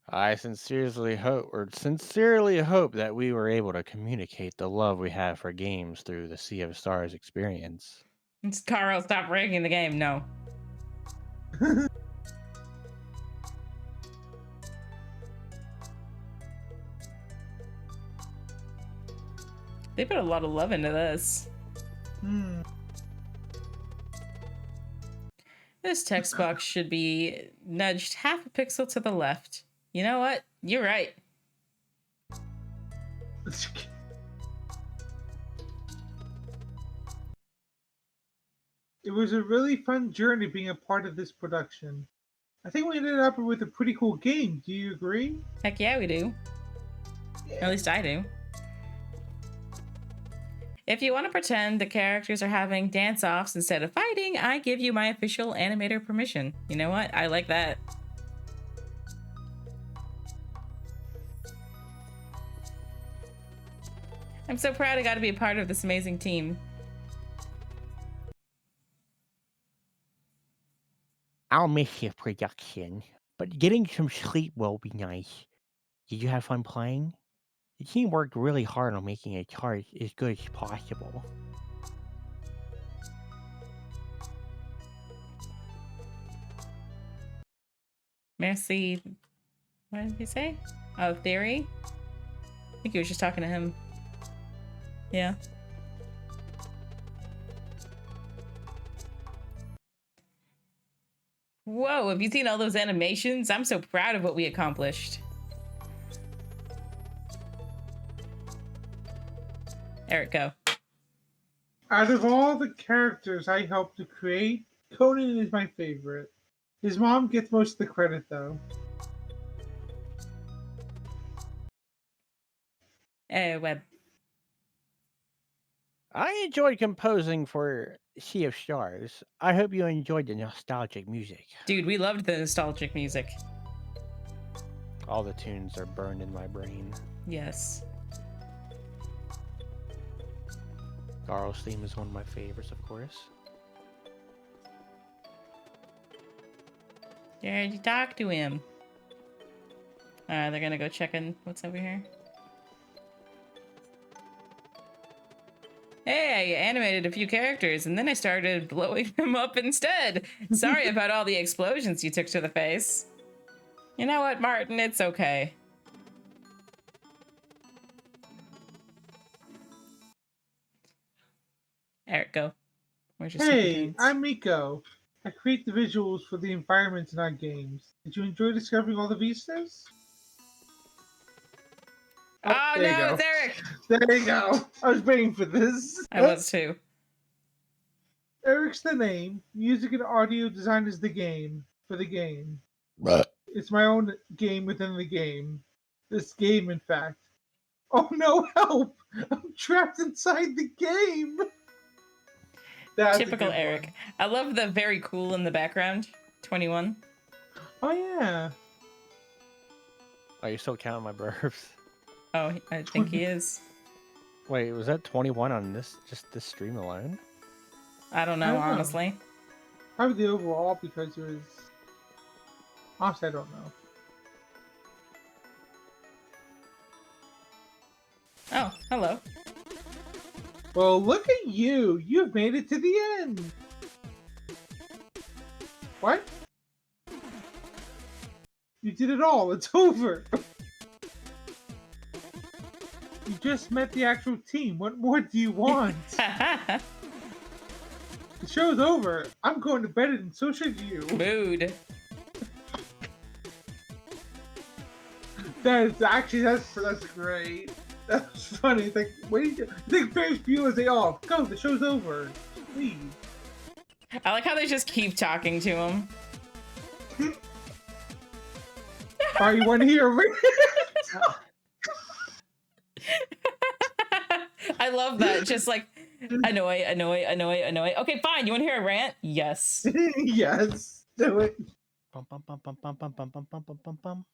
I sincerely hope that we were able to communicate the love we have for games through the Sea of Stars experience. It's Carl, stop breaking the game. No. They put a lot of love into this. This text box should be nudged half a pixel to the left. You know what? You're right. It was a really fun journey being a part of this production. I think we ended up with a pretty cool game. Do you agree? Heck yeah, we do. At least I do. If you want to pretend the characters are having dance-offs instead of fighting, I give you my official animator permission. You know what? I like that. I'm so proud I got to be a part of this amazing team. I'll miss your production, but getting some sleep will be nice. Did you have fun playing? The team worked really hard on making a chart as good as possible. Merci. What did he say? Oh, Theory? I think he was just talking to him. Yeah. Whoa, have you seen all those animations? I'm so proud of what we accomplished. Eric, go. Out of all the characters I helped to create, Conan is my favorite. His mom gets most of the credit, though. Web. I enjoyed composing for Sea of Stars. I hope you enjoyed the nostalgic music. Dude, we loved the nostalgic music. All the tunes are burned in my brain. Yes. Garl's theme is one of my favorites, of course. You already talked to him. They're gonna go check in what's over here. Hey, I animated a few characters and then I started blowing them up instead. Sorry about all the explosions you took to the face. You know what, Martin? It's okay. Eric, go. Where's your Hey, super tunes? I'm Miko. I create the visuals for the environments in our games. Did you enjoy discovering all the vistas? Oh, there you no, go. it's Eric! There you go. I was waiting for this. I was too. Eric's the name. Music and audio design is the game. For the game. But It's my own game within the game. This game, in fact. Oh no, help! I'm trapped inside the game! That's a Typical good Eric. one. I love the very cool in the background. 21. Oh yeah. Are you still counting my burps? Oh, I think he is. Wait, was that 21 on this stream alone? I don't I know, don't know. honestly. Probably the overall because it was. Honestly, I don't know. Oh, hello. Well, look at you! You've made it to the end! What? You did it all! It's over! You just met the actual team. What more do you want? The show's over. I'm going to bed and so should you. Mood. That's great. That's funny. It's like, what do you think Ferris Bueller's Day Off? Go, the show's over. Leave. I like how they just keep talking to him. Alright, you want to hear a I love that. Just like annoy. Okay, fine. You want to hear a rant? Yes. Yes, do it. Bum, bum, bum, bum, bum, bum, bum, bum, bum, bum, bum, bum.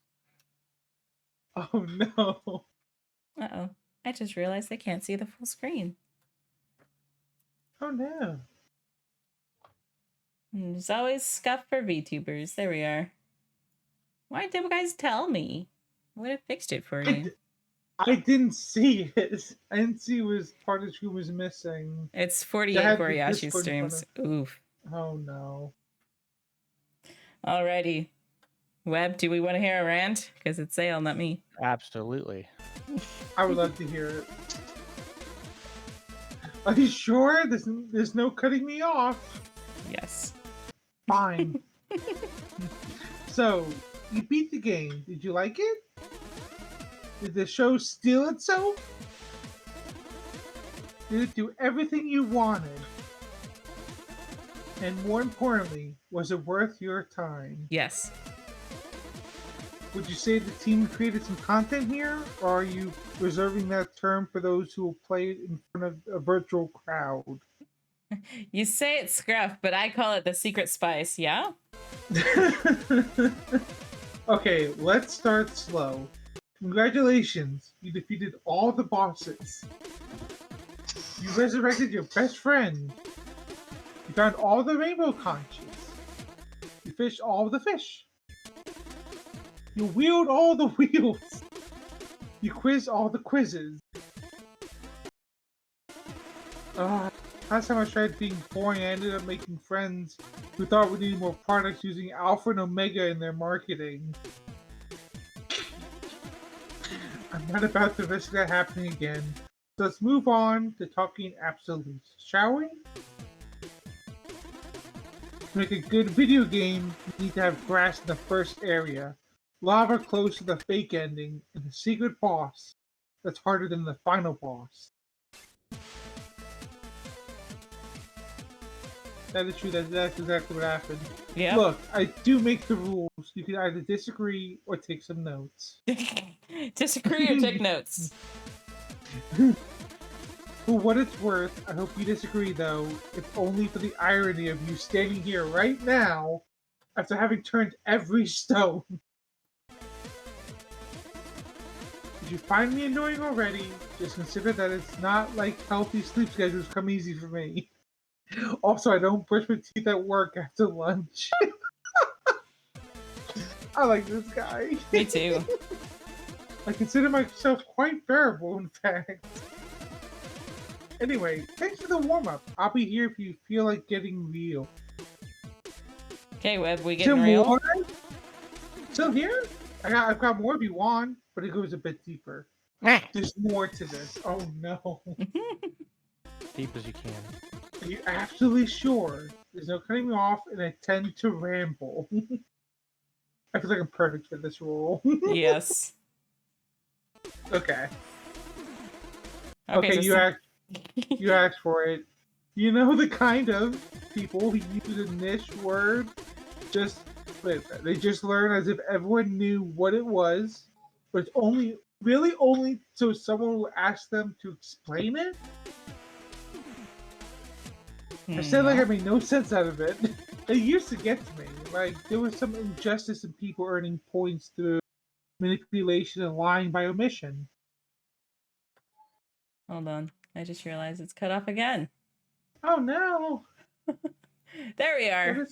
Oh no. Uh-oh. I just realized they can't see the full screen. Oh no. There's always scuff for VTubers. There we are. Why didn't you guys tell me? I would have fixed it for you. I didn't see it. I didn't see was part of the screen was missing. It's I 48 had the Boriyashi Discord in front streams. Oof. Oh no. Alrighty. Web, do we want to hear a rant? Because it's Zale, not me. Absolutely. I would love to hear it. Are you sure? There's no cutting me off. Yes. Fine. So, you beat the game. Did you like it? Did the show steal itself? Did it do everything you wanted? And more importantly, was it worth your time? Yes. Would you say the team created some content here, or are you reserving that term for those who will play it in front of a virtual crowd? You say it's scruff, but I call it the secret spice, yeah? Okay, let's start slow. Congratulations, you defeated all the bosses. You resurrected your best friend. You found all the rainbow conches. You fished all the fish. You wheeled all the wheels. You quizzed all the quizzes. Last time I tried being boring, I ended up making friends who thought we needed more products using Alpha and Omega in their marketing. I'm not about to risk that happening again. So let's move on to talking absolutes, shall we? To make a good video game, you need to have grass in the first area, lava close to the fake ending, and a secret boss that's harder than the final boss. That is true. That's exactly what happened. Yeah. Look, I do make the rules. You can either disagree or take some notes. Disagree or take notes. For what it's worth, I hope you disagree, though, if only for the irony of you standing here right now after having turned every stone. If you find me annoying already, just consider that it's not like healthy sleep schedules come easy for me. Also, I don't brush my teeth at work after lunch. I like this guy. Me too. I consider myself quite bearable, in fact. Anyway, thanks for the warm-up. I'll be here if you feel like getting real. Okay, Web, we getting real? More? Still here? I've got more if you want, but it goes a bit deeper. There's more to this. Oh no. Deep as you can. Are you absolutely sure? There's no cutting me off, and I tend to ramble. I feel like I'm perfect for this role. Yes. Okay. Okay, Okay, you asked for it. You know the kind of people who use a niche word they just learn as if everyone knew what it was, but it's only so someone will ask them to explain it. I said like I made no sense out of it. It used to get to me. Like there was some injustice in people earning points through manipulation and lying by omission. Hold on. I just realized it's cut off again. Oh no! There we are.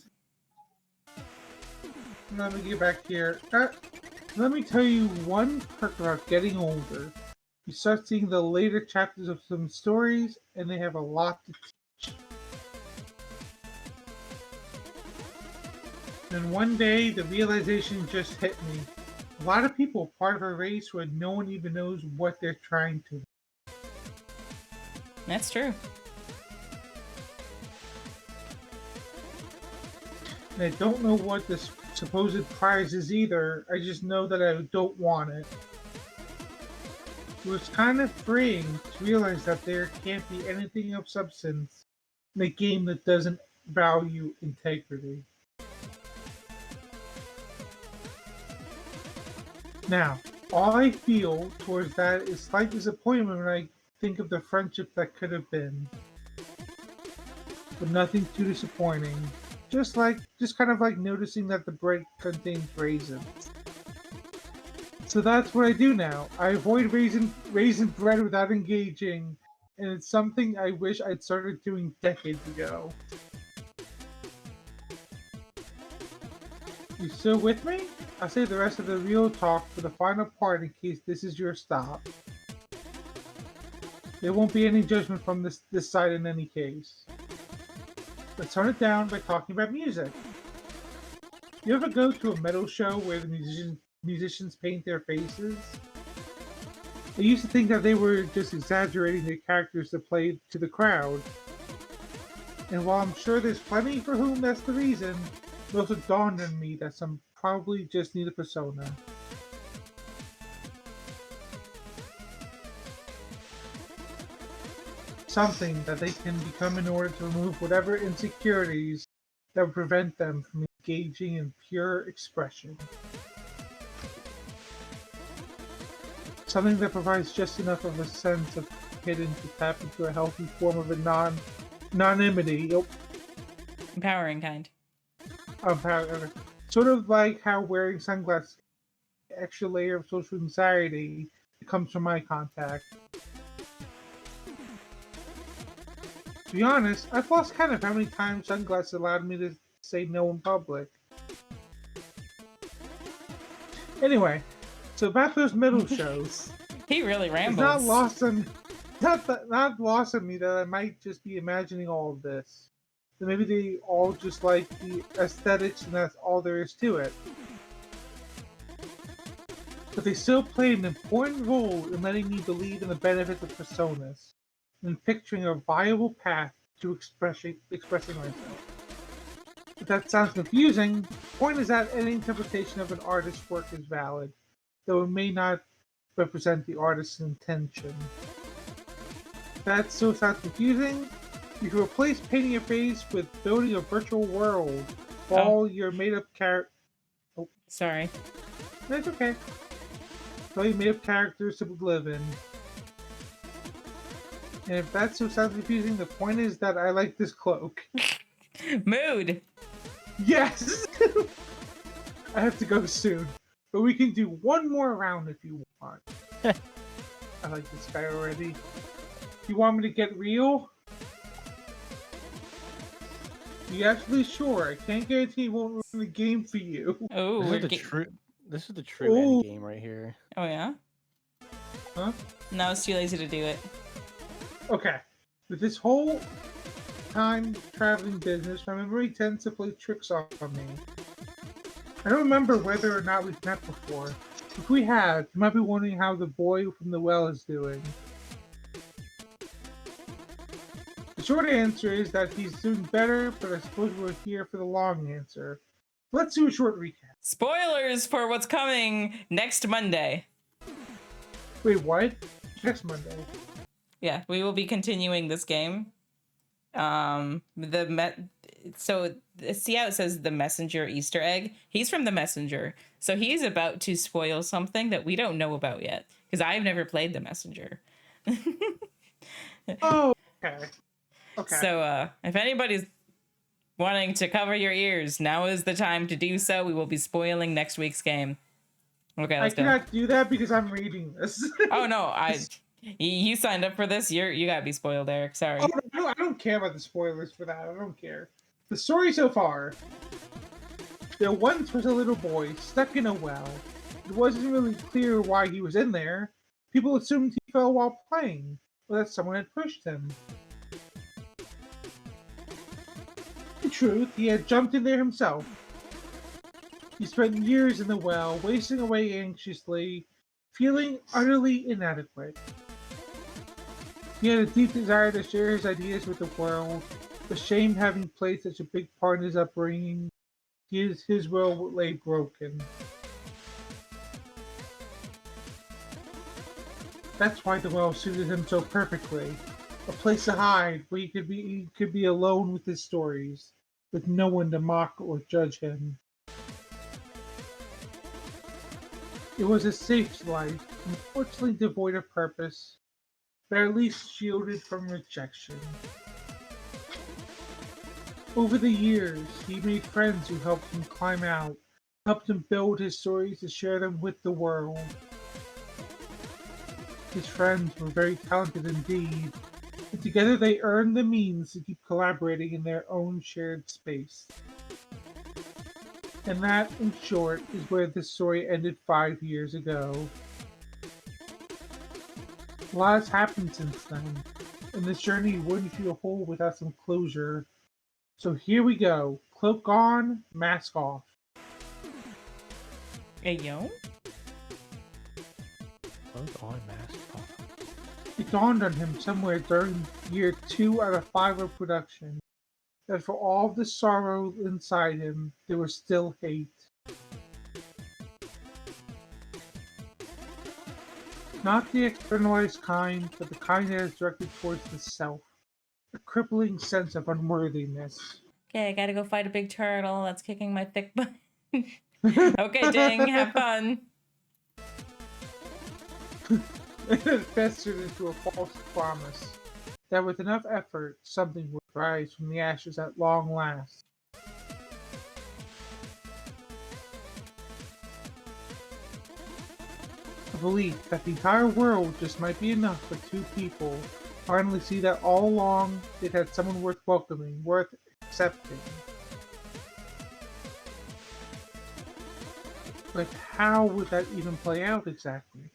Let me get back here. Let me tell you one perk about getting older. You start seeing the later chapters of some stories, and they have a lot to teach. And one day, the realization just hit me. A lot of people are part of a race where no one even knows what they're trying to. That's true. And I don't know what this supposed prize is either. I just know that I don't want it. It was kind of freeing to realize that there can't be anything of substance in a game that doesn't value integrity. Now, all I feel towards that is slight disappointment when I think of the friendship that could have been. But nothing too disappointing. Just kind of like noticing that the bread contains raisins. So that's what I do now. I avoid raisin bread without engaging, and it's something I wish I'd started doing decades ago. You still with me? I'll save the rest of the real talk for the final part in case this is your stop. There won't be any judgment from this side in any case. Let's turn it down by talking about music. You ever go to a metal show where the musicians paint their faces? I used to think that they were just exaggerating their characters to play to the crowd. And while I'm sure there's plenty for whom that's the reason, it also dawned on me that some probably just need a persona. Something that they can become in order to remove whatever insecurities that would prevent them from engaging in pure expression. Something that provides just enough of a sense of hidden to tap into a healthy form of anonymity. Empowering kind. Sort of like how wearing sunglasses, extra layer of social anxiety that comes from eye contact. To be honest, I've lost count of how many times sunglasses allowed me to say no in public. Anyway, so about those metal shows. He really rambles. It's not lost on me that I might just be imagining all of this. That maybe they all just like the aesthetics and that's all there is to it. But they still play an important role in letting me believe in the benefits of personas and picturing a viable path to expressing myself. If that sounds confusing, the point is that any interpretation of an artist's work is valid, though it may not represent the artist's intention. If that still sounds confusing, you can replace painting a face with building a virtual world for all your made-up characters. Sorry. That's okay. All your made-up characters to live in. And if that still sounds confusing, the point is that I like this cloak. Mood. Yes! I have to go soon. But we can do one more round if you want. I like this guy already. You want me to get real? You absolutely sure? I can't guarantee it won't ruin the game for you. Oh, This we're is the get- true. This is the true Ooh. end game right here. Oh yeah. Huh? No, it's too lazy to do it. Okay. With this whole time traveling business, my memory tends to play tricks on me. I don't remember whether or not we've met before. If we have, you might be wondering how the boy from the well is doing. The short answer is that he's doing better, but I suppose we're here for the long answer. Let's do a short recap. Spoilers for what's coming next Monday. Wait, what? Next Monday. Yeah, we will be continuing this game. So see how it says the messenger Easter egg? He's from the messenger. So he's about to spoil something that we don't know about yet. Because I've never played the messenger. Oh, okay. Okay. So if anybody's wanting to cover your ears, now is the time to do so. We will be spoiling next week's game. Okay, I let's go. cannot do that because I'm reading this. Oh no, you signed up for this. You gotta be spoiled, Eric. Sorry. Oh, no, I don't care about the spoilers for that. I don't care. The story so far. There once was a little boy stuck in a well. It wasn't really clear why he was in there. People assumed he fell while playing, or that someone had pushed him. In truth, he had jumped in there himself. He spent years in the well, wasting away anxiously, feeling utterly inadequate. He had a deep desire to share his ideas with the world, ashamed having played such a big part in his upbringing. His will lay broken. That's why the well suited him so perfectly. A place to hide where he could be alone with his stories, with no one to mock or judge him. It was a safe life, unfortunately devoid of purpose, but at least shielded from rejection. Over the years, he made friends who helped him climb out, helped him build his stories to share them with the world. His friends were very talented indeed, and together they earned the means to keep collaborating in their own shared space. And that, in short, is where this story ended 5 years ago. A lot has happened since then, and this journey wouldn't feel whole without some closure. So here we go. Cloak on, mask off. Hey yo. Close on, mask off. It dawned on him somewhere during year 2 out of 5 of production that for all the sorrow inside him, there was still hate. Not the externalized kind, but the kind that is directed towards the self. A crippling sense of unworthiness. Okay, I gotta go fight a big turtle that's kicking my thick butt. Okay, Ding, have fun. It had festered into a false promise that with enough effort, something would rise from the ashes at long last. A belief that the entire world just might be enough for two people finally see that all along it had someone worth welcoming, worth accepting. But how would that even play out exactly?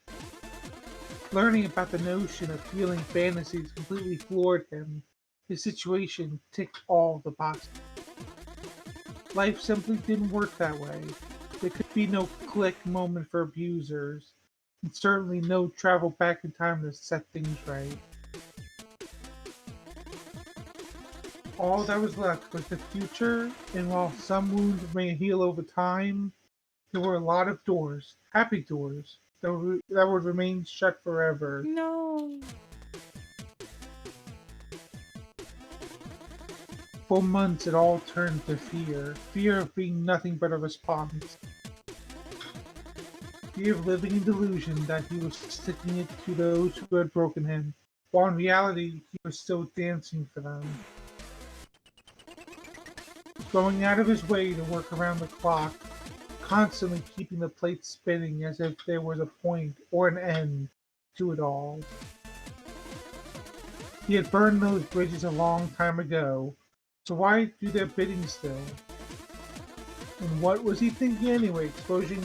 Learning about the notion of feeling fantasies completely floored him. His situation ticked all the boxes. Life simply didn't work that way. There could be no click moment for abusers, and certainly no travel back in time to set things right. All that was left was the future, and while some wounds may heal over time, there were a lot of doors, happy doors, that would remain shut forever. No. For months it all turned to fear. Fear of being nothing but a response. Fear of living in delusion that he was sticking it to those who had broken him, while in reality he was still dancing for them. Going out of his way to work around the clock, constantly keeping the plates spinning as if there was a point or an end to it all. He had burned those bridges a long time ago, so why do their bidding still? And what was he thinking anyway, exposing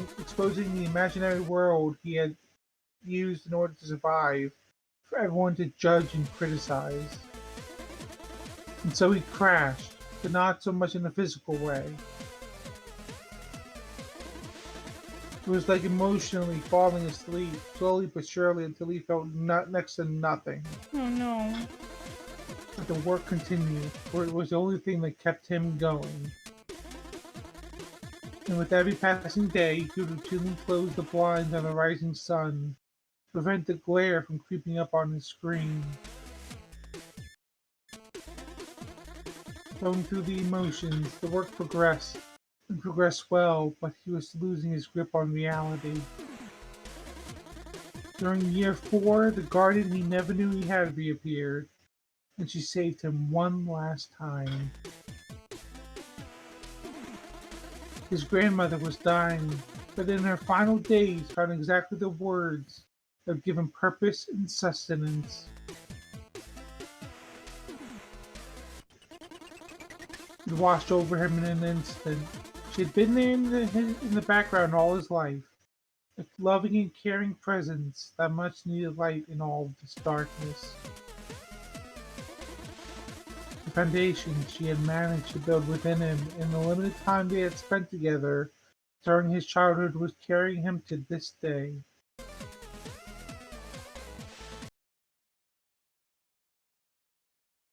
the imaginary world he had used in order to survive for everyone to judge and criticize? And so he crashed, but not so much in a physical way. It was like emotionally falling asleep, slowly but surely, until he felt next to nothing. Oh no. But the work continued, for it was the only thing that kept him going. And with every passing day, he would routinely close the blinds on the rising sun to prevent the glare from creeping up on his screen. Going through the emotions, the work progressed, and progressed well, but he was losing his grip on reality. During year 4, the guardian he never knew he had reappeared, and she saved him one last time. His grandmother was dying, but in her final days found exactly the words that would give him purpose and sustenance. It washed over him in an instant. She had been there in the background all his life, a loving and caring presence, that much needed light in all of this darkness. The foundation she had managed to build within him in the limited time they had spent together during his childhood was carrying him to this day.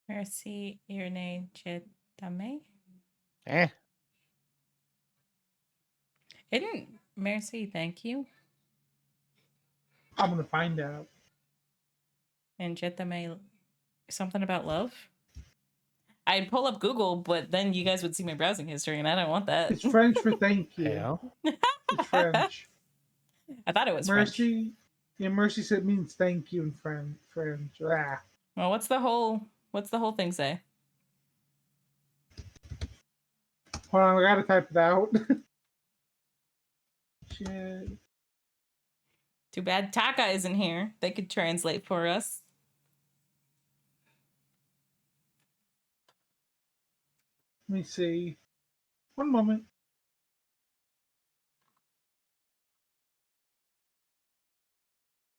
Merci, Irene Jetame. Eh. Isn't Merci, thank you? I'm gonna find out. And Jetame something about love? I'd pull up Google, but then you guys would see my browsing history, and I don't want that. It's French for thank you. Hell. It's French. I thought it was French. Mercy. Yeah, mercy said means thank you in French. Ah. Well, what's the whole thing say? Hold on, I gotta type it out. Shit. Too bad Taka isn't here. They could translate for us. Let me see. One moment.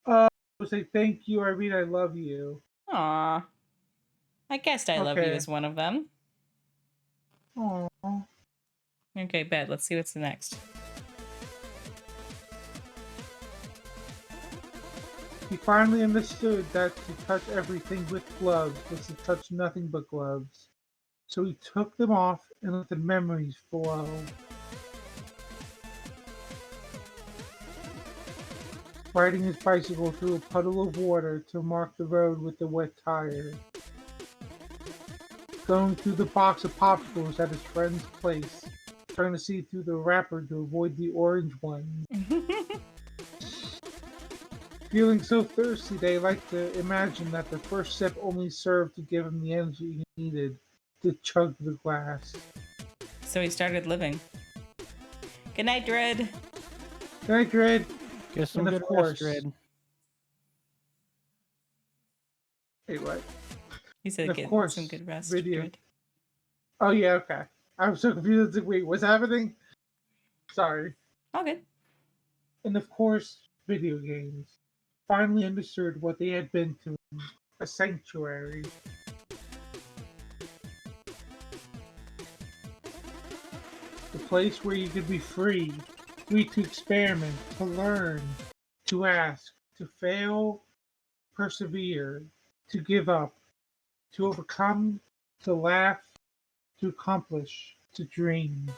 I would say thank you. I read I love you. Aw. I guessed I love you Okay. as one of them. Aww. Okay, bet. Let's see what's the next. He finally understood that to touch everything with gloves was to touch nothing but gloves. So he took them off and let the memories flow. Riding his bicycle through a puddle of water to mark the road with the wet tire. Going through the box of popsicles at his friend's place, trying to see through the wrapper to avoid the orange ones. Feeling so thirsty, they liked to imagine that the first sip only served to give him the energy he needed to chug the glass. So he started living. Good night, Dread. Good night, Dread. Get some And of good course- rest, Dread. Wait, what? He said And of get course, some good rest, video. Dread. Oh, yeah, okay. I was so confused. I was like, wait, what's happening? Sorry. All good. And of course, video games. Finally understood what they had been to him. A sanctuary. The place where you could be free. Free to experiment, to learn, to ask, to fail, persevere, to give up, to overcome, to laugh, to accomplish, to dream.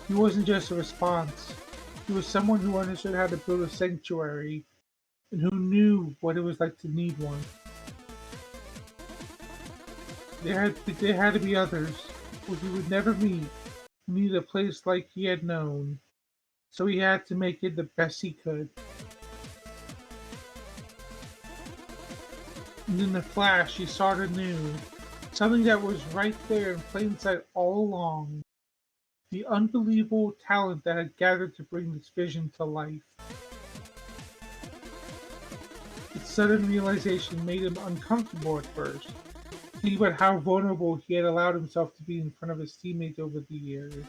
He wasn't just a response. He was someone who understood how to build a sanctuary and who knew what it was like to need one. There had to be others who he would never meet who needed a place like he had known. So he had to make it the best he could. And in a flash, he saw it anew. Something that was right there in plain sight all along. The unbelievable talent that had gathered to bring this vision to life. Its sudden realization made him uncomfortable at first. Think about how vulnerable he had allowed himself to be in front of his teammates over the years.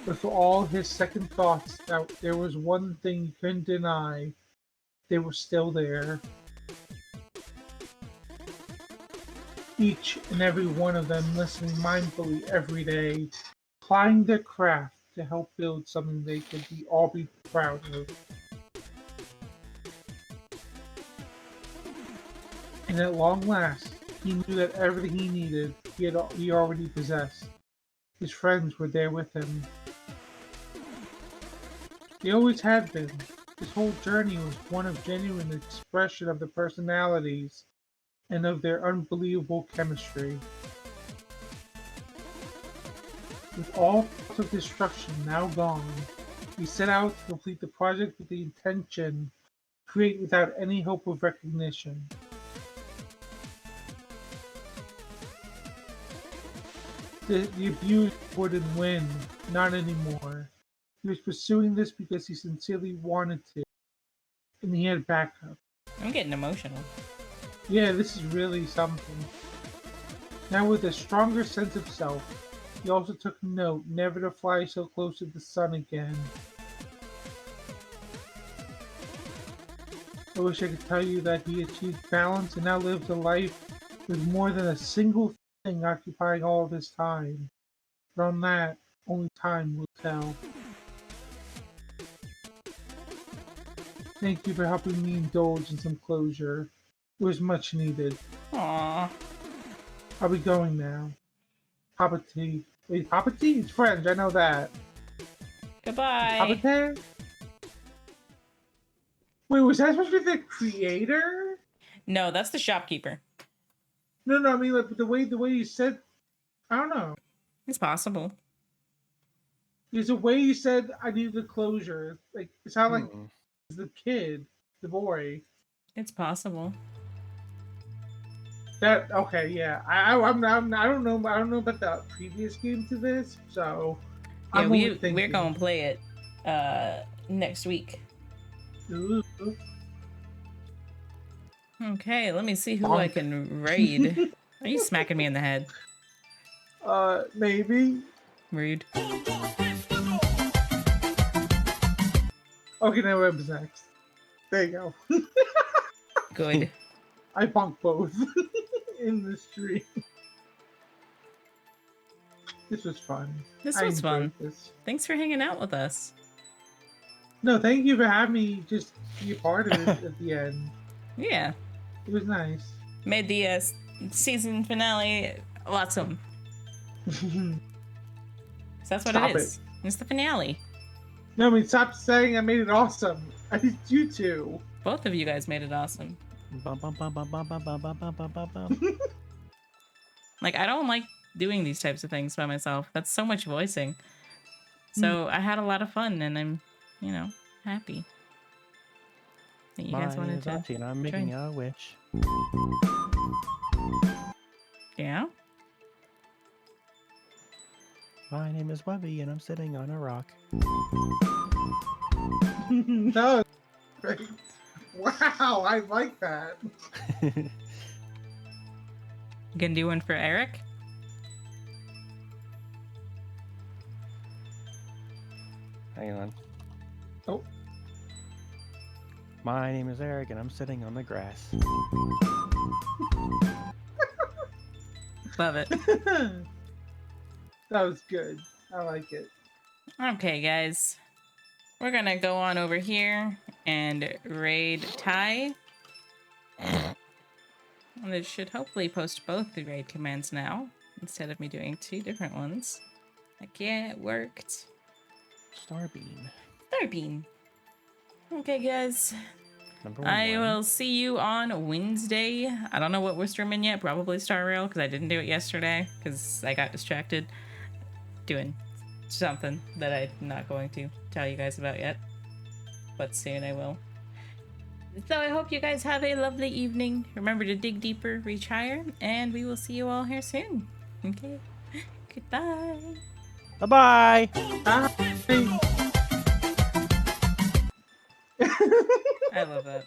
But for all his second thoughts, there was one thing he couldn't deny. They were still there. Each and every one of them listening mindfully every day, applying their craft to help build something they could all be proud of. And at long last, he knew that everything he needed, he already possessed. His friends were there with him. They always had been. This whole journey was one of genuine expression of the personalities and of their unbelievable chemistry. With all thoughts of destruction now gone, he set out to complete the project with the intention to create without any hope of recognition. The abuse wouldn't win, not anymore. He was pursuing this because he sincerely wanted to, and he had backup. I'm getting emotional. Yeah, this is really something. Now with a stronger sense of self, he also took note never to fly so close to the sun again. I wish I could tell you that he achieved balance and now lives a life with more than a single thing occupying all of his time. But on that, only time will tell. Thank you for helping me indulge in some closure. It was much needed. Aww. I'll be going now. Papa T. Wait, Papa T? It's French, I know that. Papa Goodbye. T? Wait, was that supposed to be the creator? No, that's the shopkeeper. No, I mean, like, the way you said, I don't know. It's possible. There's a way you said I needed the closure. Like, it sounded like Hmm. it's the kid, the boy. It's possible. That okay, yeah. I don't know about the previous game to this, so Yeah, I'm only we're thinking. gonna play it next week. Ooh. Okay, let me see who I Bonk. can raid. Are you smacking me in the head? Maybe. Rude. Okay, now web's next. There you go. Good. I bonked both in the stream. This was fun. This I was fun. enjoyed this. Thanks for hanging out with us. No, thank you for having me just be a part of it at the end. Yeah. It was nice. Made the season finale awesome. So that's what Stop it is. It's the finale. No, I mean, stop saying I made it awesome. I did you two. Both of you guys made it awesome. Bum, bum, bum, bum, bum, bum, bum, bum, bum, bum, bum. Like, I don't like doing these types of things by myself. That's so much voicing. So I had a lot of fun, and I'm, happy that you guys My name wanted is to. Auntie, and I'm making a witch. Yeah. My name is Webby, and I'm sitting on a rock. No, great. Wow, I like that. You gonna do one for Eric? Hang on. Oh. My name is Eric, and I'm sitting on the grass. Love it. That was good. I like it. Okay, guys. We're gonna go on over here and raid Ty. And it should hopefully post both the raid commands now, instead of me doing 2 different ones. Like, yeah, it worked. Starbeam. Starbeam. Okay, guys. Number I one. will see you on Wednesday. I don't know what we're streaming yet. Probably Star Rail, because I didn't do it yesterday, because I got distracted doing something that I'm not going to tell you guys about yet. But soon I will. So I hope you guys have a lovely evening. Remember to dig deeper, reach higher, and we will see you all here soon. Okay? Goodbye. Bye-bye. Bye. I love that.